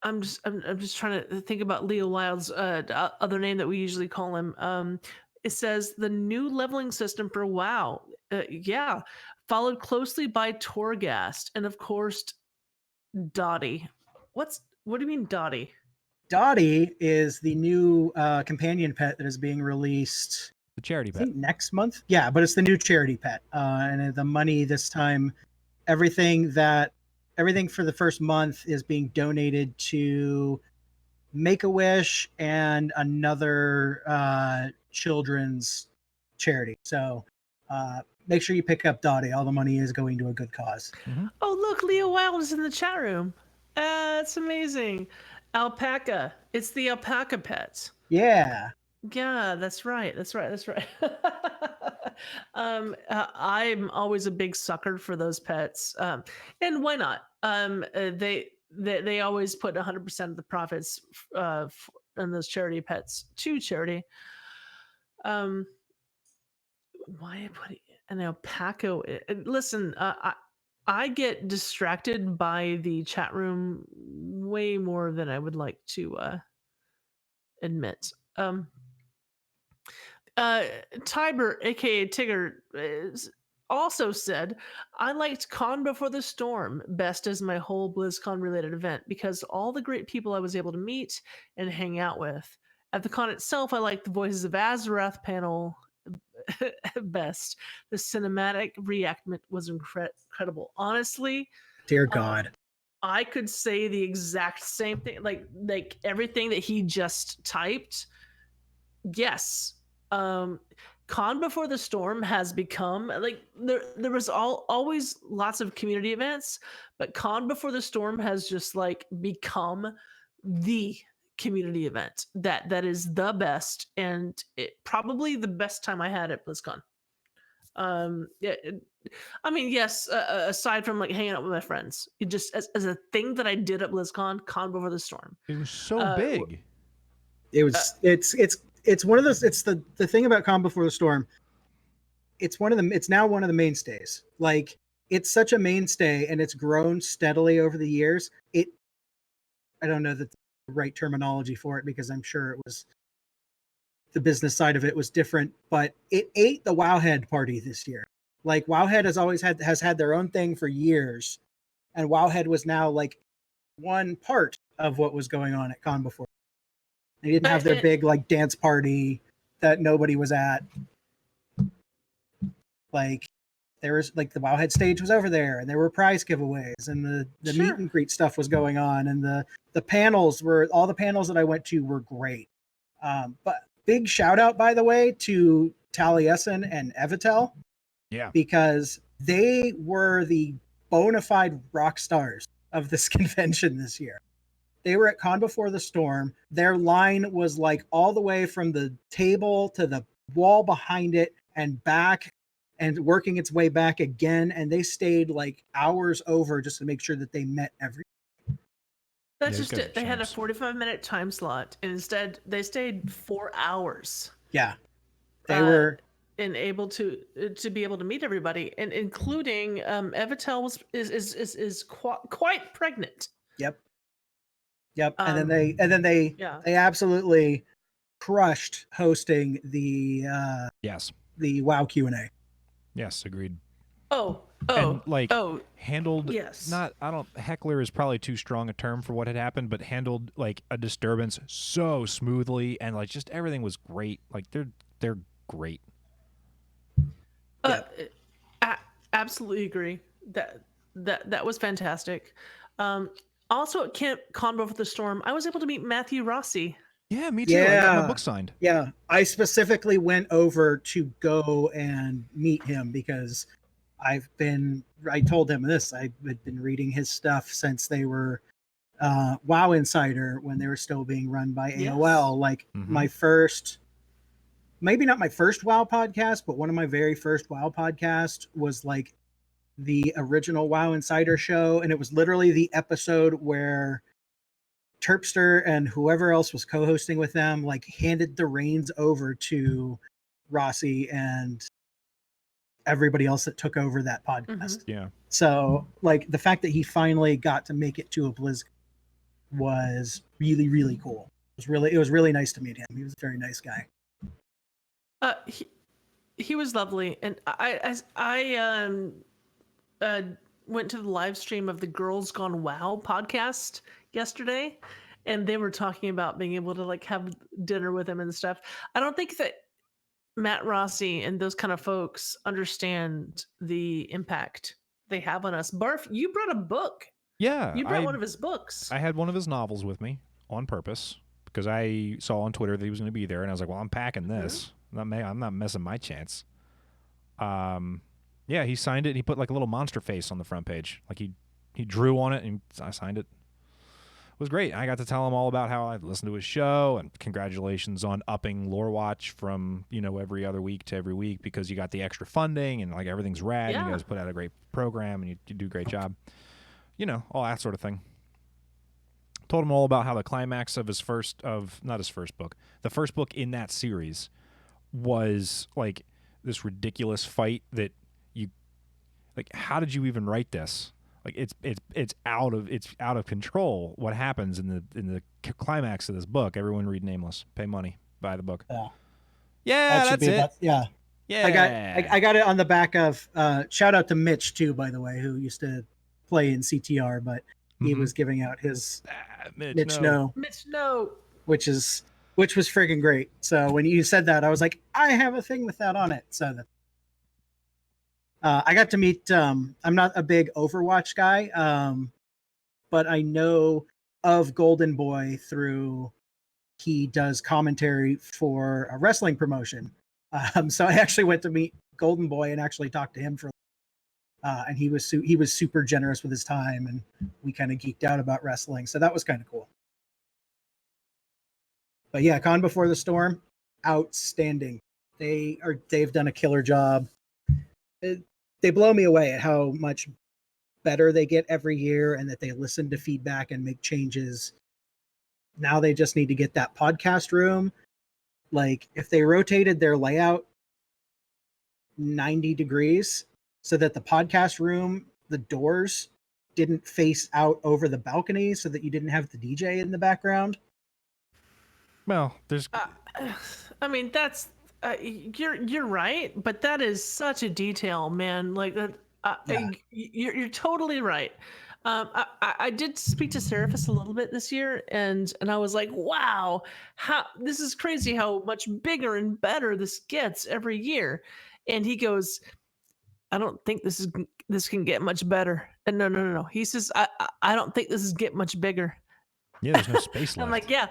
I'm just trying to think about Leo Wild's other name that we usually call him. it says the new leveling system for WoW. Yeah, followed closely by Torghast, and of course Dottie. What do you mean Dottie? Dottie is the new companion pet that is being released. The charity I pet. think next month. Yeah, but it's the new charity pet, and the money this time, everything for the first month is being donated to Make-A-Wish and another children's charity. So make sure you pick up Dottie. All the money is going to a good cause. Mm-hmm. Oh, look, Leo Wild is in the chat room. That's amazing. Alpaca. It's the alpaca pets. Yeah. Yeah, that's right. That's right. That's right. I'm always a big sucker for those pets. And why not? They always put 100% of the profits on those charity pets to charity. Why put an alpaca? Listen, I get distracted by the chat room way more than I would like to admit. Tiber, aka Tigger, also said, I liked Con Before the Storm best as my whole BlizzCon related event because all the great people I was able to meet and hang out with. At the con itself, I liked the Voices of Azarath panel best. The cinematic reenactment was incredible. Honestly, Dear God. I could say the exact same thing. Like everything that he just typed. Yes. Con Before the Storm has become like there was always lots of community events, but Con Before the Storm has just like become the community event that is the best, and it probably the best time I had at BlizzCon. I mean, yes, aside from like hanging out with my friends, it just as a thing that I did at BlizzCon, Con Before the Storm. It was so big. It was it's one of those. It's the thing about Calm Before the Storm. It's now one of the mainstays. Like it's such a mainstay, and it's grown steadily over the years. I don't know the right terminology for it because I'm sure it was the business side of it was different, but it ate the Wowhead party this year. Like Wowhead has had their own thing for years, and Wowhead was now like one part of what was going on at Con Before. They didn't have their big like dance party that nobody was at. Like there was like the Wowhead stage was over there, and there were prize giveaways, and the Sure. meet and greet stuff was going on, and the panels were all the panels that I went to were great. But big shout out, by the way, to Taliesin and Evitel. Yeah. Because they were the bona fide rock stars of this convention this year. They were at Con Before the Storm. Their line was like all the way from the table to the wall behind it and back and working its way back again. And they stayed like hours over just to make sure that they met everything. That's just it. They had a 45-minute time slot, and instead they stayed 4 hours. Yeah. They were... and able to be able to meet everybody, and including Evitel is quite pregnant. Yep. And then they absolutely crushed hosting the the WoW Q&A. Yes, agreed. Handled. Yes. Heckler is probably too strong a term for what had happened, but handled like a disturbance so smoothly, and like just everything was great. Like they're great. Absolutely agree. That was fantastic. Also at Con Before the Storm, I was able to meet Matthew Rossi. Yeah, me too. I got my book signed. Yeah, I specifically went over to go and meet him because I told him this. I've been reading his stuff since they were WoW Insider, when they were still being run by AOL. Like my first, maybe not my first WoW podcast, but one of my very first WoW podcasts was like the original WoW Insider show. And it was literally the episode where Terpster and whoever else was co-hosting with them, like handed the reins over to Rossi and everybody else that took over that podcast. Yeah. So like the fact that he finally got to make it to a Blizz was really, really cool. It was really nice to meet him. He was a very nice guy. He was lovely, and I went to the live stream of the Girls Gone Wow podcast yesterday, and they were talking about being able to like have dinner with him and stuff. I don't think that Matt Rossi and those kind of folks understand the impact they have on us. Barf, you brought a book. Yeah, You brought one of his books. I had one of his novels with me on purpose because I saw on Twitter that he was going to be there, and I was like, "Well, I'm packing this. I'm not missing my chance." Yeah, he signed it. And he put like a little monster face on the front page, like he drew on it, and I signed it. It was great. I got to tell him all about how I listened to his show, and congratulations on upping Lore Watch from every other week to every week because you got the extra funding and like everything's rad. Yeah. You guys put out a great program, and you do a great job. All that sort of thing. Told him all about how the climax of the first book in that series was like this ridiculous fight that how did you even write this? Like it's out of control. What happens in the climax of this book? Everyone read Nameless. Pay money. Buy the book. Yeah, that's it. Yeah. I got it on the back of shout out to Mitch too, by the way, who used to play in CTR, but he was giving out his Mitch No, which was friggin' great. So when you said that, I was like, I have a thing with that on it. So that I got to meet. I'm not a big Overwatch guy, but I know of Golden Boy through he does commentary for a wrestling promotion. So I actually went to meet Golden Boy and actually talked to him for. And he was super generous with his time, and we kind of geeked out about wrestling, so that was kind of cool. But yeah, Con Before the Storm, outstanding. They've done a killer job. They blow me away at how much better they get every year, and that they listen to feedback and make changes. Now they just need to get that podcast room. Like if they rotated their layout 90 degrees. So that the podcast room, the doors didn't face out over the balcony so that you didn't have the DJ in the background. Well, there's I mean, that's you're right, but that is such a detail, man. Like that you're totally right. I did speak to Seraphis a little bit this year, and I was like, wow, how this is crazy how much bigger and better this gets every year. And he goes, I don't think this can get much better. And no. He says, I don't think this is get much bigger. Yeah, there's no space left. I'm like, yeah,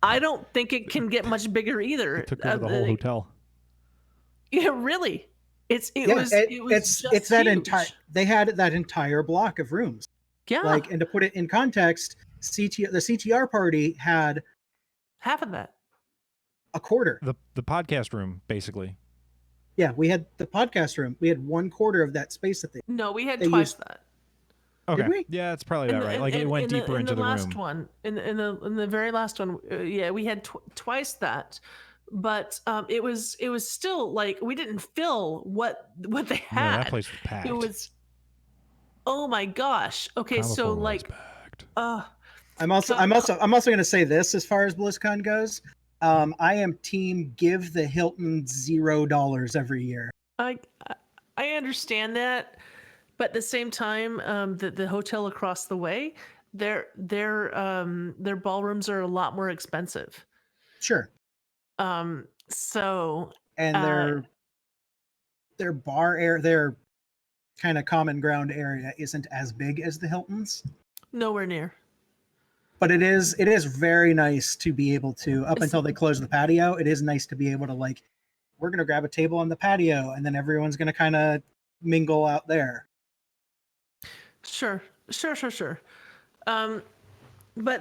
I don't think it can get much bigger either. It took over the whole hotel. Yeah, really. It's that entire. They had that entire block of rooms. Yeah. Like, and to put it in context, the CTR party had half of that. A quarter. The podcast room, basically. Yeah, we had the podcast room. We had 1/4 of that space that they. No, we had twice that. Okay. Did we? Yeah, it's probably right. Like it went deeper into the last room. One, in the very last one, yeah, we had twice that, but it was still like we didn't fill what they had. No, that place was packed. It was. Oh my gosh. Okay, so like. I'm also going to say this as far as BlizzCon goes. I am team give the Hilton $0 every year. I understand that, but at the same time, the hotel across the way, their ballrooms are a lot more expensive. Sure. So and their bar area, their kind of common ground area isn't as big as the Hilton's. Nowhere near. But it is very nice to be able to, until they close the patio, it is nice to be able to like, we're going to grab a table on the patio and then everyone's going to kind of mingle out there. Sure. But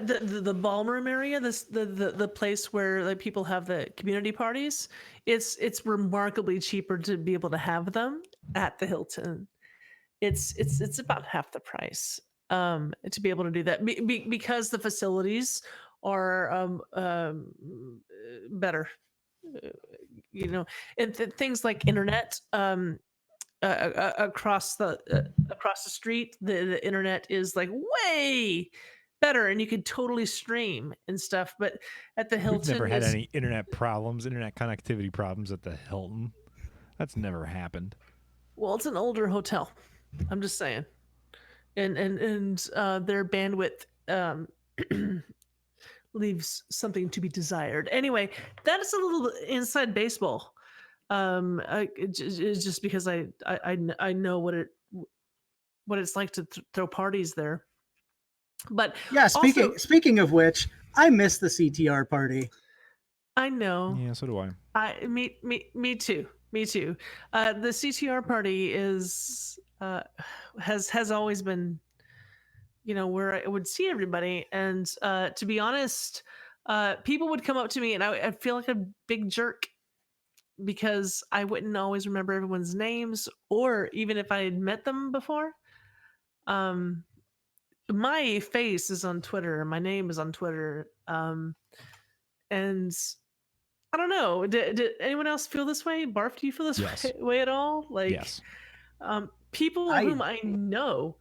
the ballroom area, the place where like people have the community parties, it's remarkably cheaper to be able to have them at the Hilton. It's about half the price. To be able to do that because the facilities are better, and things like internet across the street, the internet is like way better, and you could totally stream and stuff. But at the Hilton, We've never had any internet connectivity problems at the Hilton. That's never happened. Well, it's an older hotel. I'm just saying, and their bandwidth leaves something to be desired. Anyway, that is a little inside baseball. It's just because I know what it's like to throw parties there. But Yeah, also, speaking of which, I miss the CTR party. I know. Yeah, so do I. Me too. Me too. The CTR party is has always been, where I would see everybody, and to be honest, people would come up to me, and I'd feel like a big jerk because I wouldn't always remember everyone's names, or even if I had met them before. My face is on Twitter, my name is on Twitter, and I don't know. Did anyone else feel this way? Barf, do you feel this Yes. way at all? Like, Yes. People whom I know,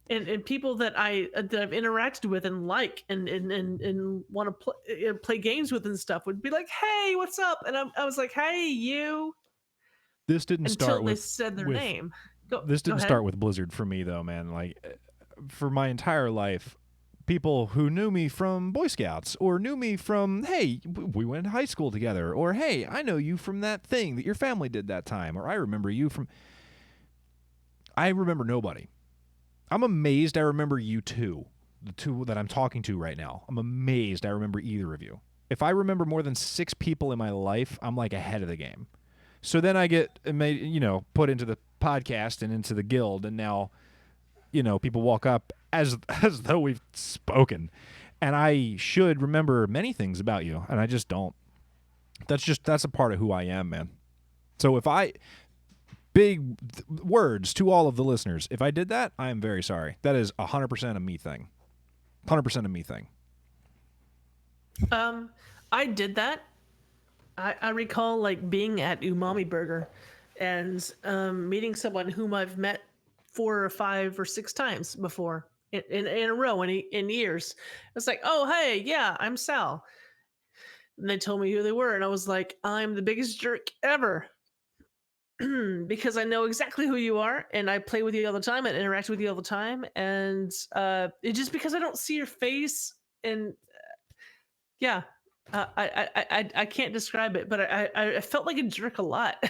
and people that I've interacted with and want to play games with and stuff would be like, "Hey, what's up?" And I was like, "Hey, you." This didn't Until start they with said their with- name. This go didn't ahead. start with Blizzard for me though, man. Like, for my entire life, people who knew me from Boy Scouts or knew me from, hey, we went to high school together, or hey, I know you from that thing that your family did that time, or I remember you from. I remember nobody. I'm amazed I remember you two, the two that I'm talking to right now. I'm amazed I remember either of you. If I remember more than 6 people in my life, I'm like ahead of the game. So then I get put into the podcast and into the guild, and now people walk up as though we've spoken, and I should remember many things about you, and I just don't. That's a part of who I am, man. So if big words to all of the listeners, if I did that, I am very sorry. That is 100% a me thing. 100% a me thing. I did that. I recall like being at Umami Burger and meeting someone whom I've met 4 or 5 or 6 times before in a row in years. It's like, oh, hey, yeah, I'm Sal. And they told me who they were, and I was like, I'm the biggest jerk ever. Because I know exactly who you are, and I play with you all the time and interact with you all the time, and it's just because I don't see your face, and yeah, I can't describe it, but I felt like a jerk a lot.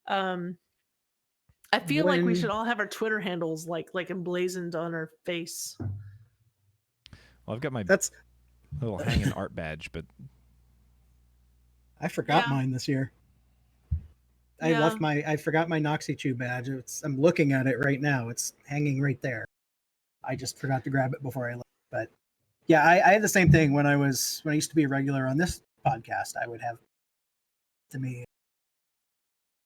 I feel like we should all have our Twitter handles like emblazoned on our face. Well, I've got my That's little hanging art badge, but I forgot Yeah. mine this year. Yeah. I forgot my Noxy badge. I'm looking at it right now. It's hanging right there. I just forgot to grab it before I left. But yeah, I had the same thing when I used to be a regular on this podcast. I would have to me,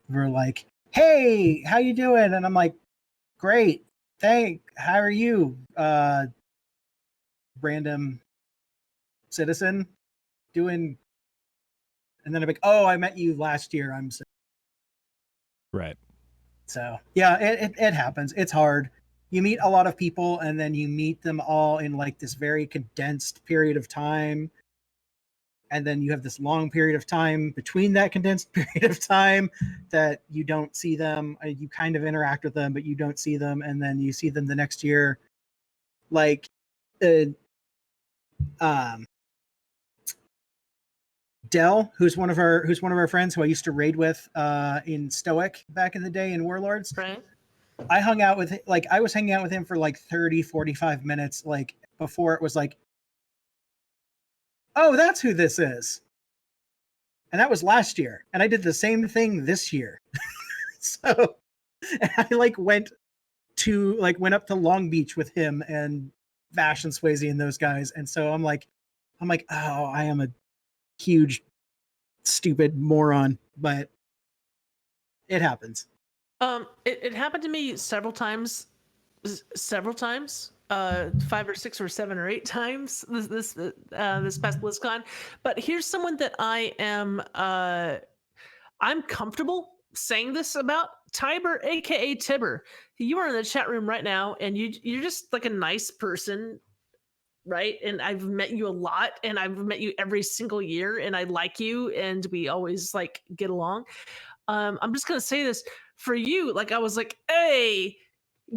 we're like, "Hey, how you doing?" And I'm like, "Great, thanks. How are you?" Random citizen doing, and then I'm like, "Oh, I met you last year. I'm so." right. So yeah, it happens. It's hard. You meet a lot of people, and then you meet them all in like this very condensed period of time, and then you have this long period of time between that condensed period of time that you don't see them. You kind of interact with them, but you don't see them, and then you see them the next year. Like, Dell, who's one of our friends who I used to raid with in Stoic back in the day in Warlords. Right. I was hanging out with him for like 30, 45 minutes, like before it was like, oh, that's who this is. And that was last year. And I did the same thing this year. So I went up to Long Beach with him and Vash and Swayze and those guys. And so I'm like, oh, I am a huge stupid moron, but it happens. It happened to me several times, 5 or 6 or 7 or 8 times this past BlizzCon. But here's someone that I'm comfortable saying this about. Tiber, aka Tibber. You are in the chat room right now, and you're just like a nice person right? And I've met you a lot, and I've met you every single year, and I like you, and we always like get along. I'm just gonna say this for you. Like I was like, hey,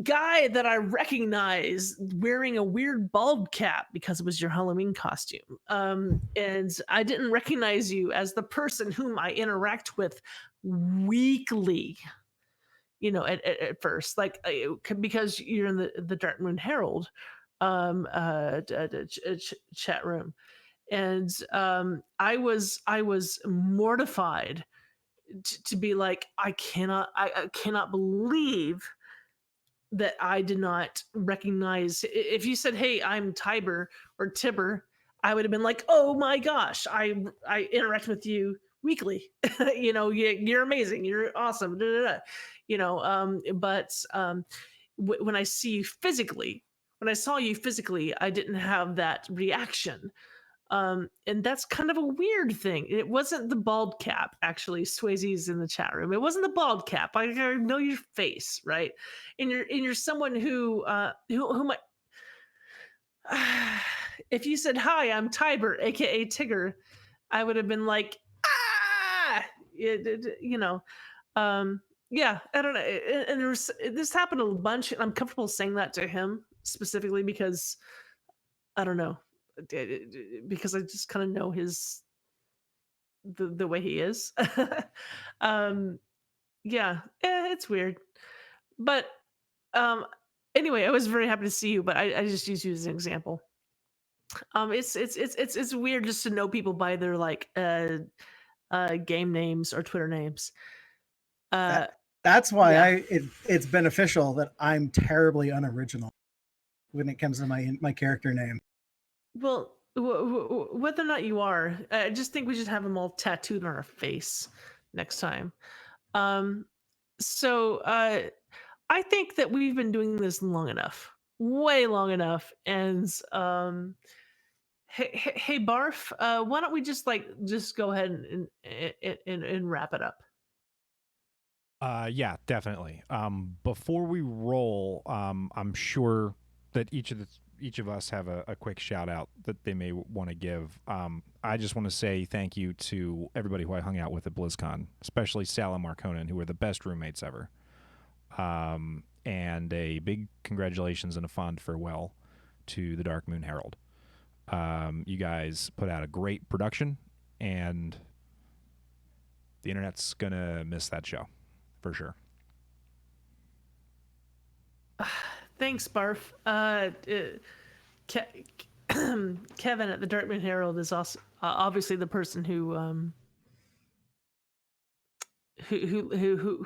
guy that I recognize wearing a weird bald cap because it was your Halloween costume. And I didn't recognize you as the person whom I interact with weekly. At first, like because you're in the Dark Moon Herald chat room, and I was mortified to be like, I cannot believe that I did not recognize. If you said, "Hey, I'm Tiber or Tibber," I would have been like, "Oh my gosh, I interact with you weekly. You're amazing. You're awesome." Da, da, da. But when I see you physically, when I saw you physically, I didn't have that reaction. And that's kind of a weird thing. It wasn't the bald cap, actually. Swayze's in the chat room. It wasn't the bald cap. I know your face, right? And you're someone who if you said, "Hi, I'm Tiber, aka Tigger," I would have been like, "Ah!" Yeah, I don't know. And this happened a bunch. And I'm comfortable saying that to him specifically because I don't know, because I just kind of know the way he is. um, yeah, it's weird, but um, anyway, I was very happy to see you, but I just use you as an example. It's weird just to know people by their like game names or Twitter names. That's why yeah. it's beneficial that I'm terribly unoriginal when it comes to my character name. Well, whether or not you are, I just think we should have them all tattooed on our face next time. So I think that we've been doing this long enough, way long enough. And hey, Barf, why don't we just go ahead and wrap it up? Yeah, definitely. Before we roll, I'm sure that each of us have a quick shout out that they may want to give. I just want to say thank you to everybody who I hung out with at BlizzCon, especially Sal and Marconin, who were the best roommates ever. And a big congratulations and a fond farewell to the Dark Moon Herald. You guys put out a great production, and the internet's gonna miss that show for sure. Thanks, Barf. Kevin at the Dark Moon Herald is also obviously the person who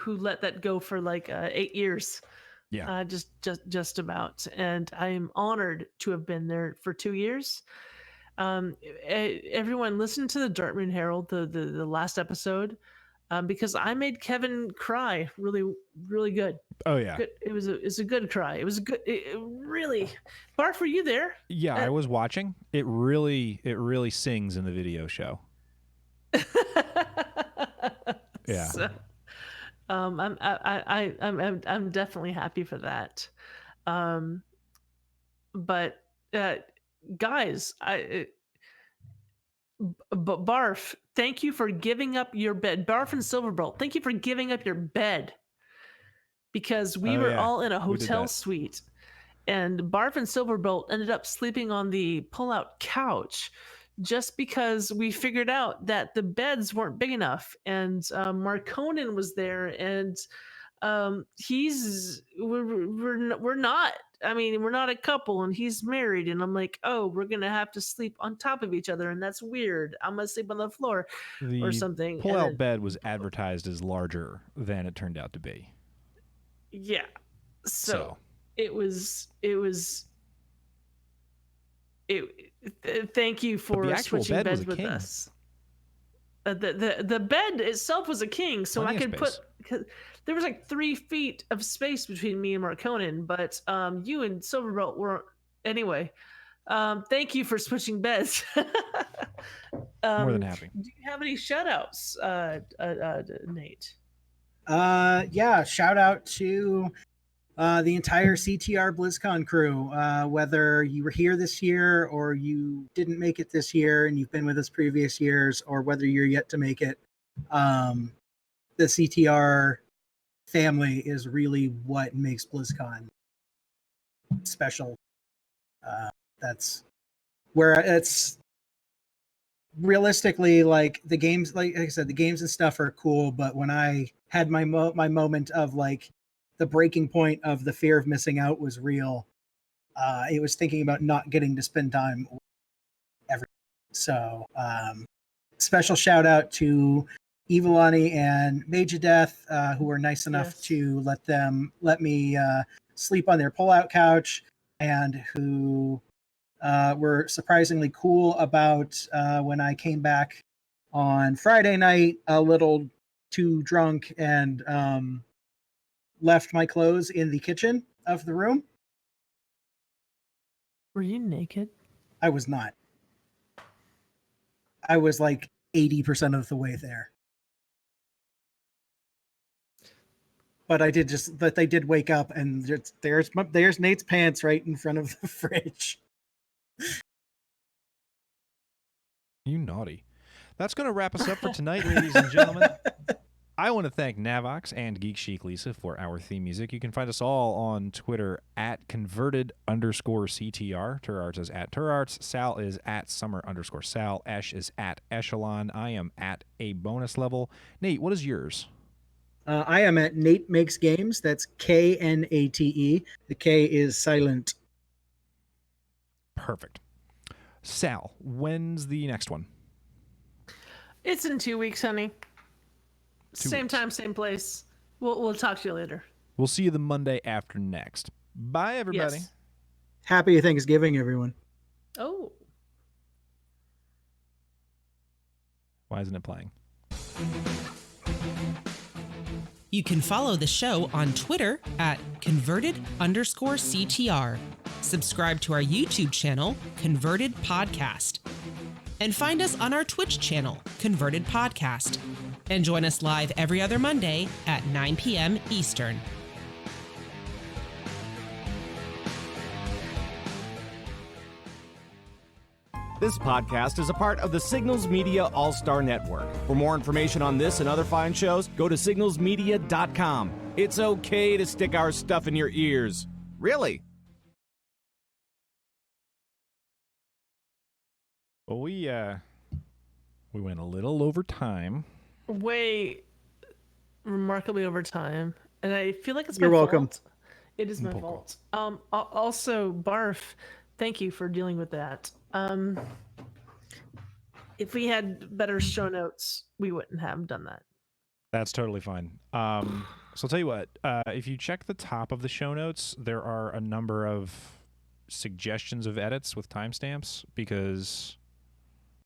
let that go for like 8 years. Yeah. Just about. And I am honored to have been there for 2 years. Everyone listen to the Dark Moon Herald, the last episode, because I made Kevin cry really, really good. Oh yeah. Good. It was a good cry. It was good. It really. Barf, were you there? Yeah, I was watching. It really sings in the video show. Yeah. So, I'm definitely happy for that. But guys, Barf, thank you for giving up your bed. Barf and Silverbolt, thank you for giving up your bed, because we were all in a hotel suite, and Barf and Silverbolt ended up sleeping on the pull-out couch just because we figured out that the beds weren't big enough. And Marconin was there, and we're not. I mean, we're not a couple, and he's married, and I'm like, oh, we're gonna have to sleep on top of each other, and that's weird. I'm gonna sleep on the floor or something. The pull-out bed was advertised as larger than it turned out to be. Yeah. So. It was. Thank you for switching beds with us. The bed itself was a king, so I could put. There was like 3 feet of space between me and Marconin, but you and Silverbolt weren't. Anyway, thank you for switching beds. More than happy. Do you have any shout-outs, Nate? Yeah, shout out to the entire CTR BlizzCon crew, whether you were here this year or you didn't make it this year and you've been with us previous years, or whether you're yet to make it. The CTR family is really what makes BlizzCon special. That's where it's realistically, like the games, like I said, the games and stuff are cool, but when I had my moment of like the breaking point of the fear of missing out was real, it was thinking about not getting to spend time with everything. So special shout out to Evilani and Majordeath, who were nice enough to let me sleep on their pull-out couch, and who were surprisingly cool about when I came back on Friday night a little too drunk and left my clothes in the kitchen of the room. Were you naked? I was not. I was like 80% of the way there. But they did wake up, and there's Nate's pants right in front of the fridge. You naughty. That's going to wrap us up for tonight, ladies and gentlemen. I want to thank Navox and Geek Chic Lisa for our theme music. You can find us all on Twitter at converted_CTR. Turarts is at Turarts. Sal is at summer_Sal. Esh is at Eshelon. I am at a bonus level. Nate, what is yours? I am at Nate Makes Games. That's KNATE. The K is silent. Perfect. Sal, when's the next one? It's in 2 weeks, honey. 2 Same weeks. time, same place. We'll talk to you later. We'll see you the Monday after next. Bye, everybody. Yes. Happy Thanksgiving, everyone. Oh. Why isn't it playing? You can follow the show on Twitter at converted_CTR. Subscribe to our YouTube channel, Converted Podcast. And find us on our Twitch channel, Converted Podcast. And join us live every other Monday at 9 p.m. Eastern. This podcast is a part of the Signals Media All-Star Network. For more information on this and other fine shows, go to signalsmedia.com. It's okay to stick our stuff in your ears. Really? Well, we went a little over time. Way remarkably over time. And I feel like it's You're my welcome. fault. It is my fault. Also, Barf, thank you for dealing with that. If we had better show notes, we wouldn't have done that. That's totally fine. So I'll tell you what, if you check the top of the show notes, there are a number of suggestions of edits with timestamps, because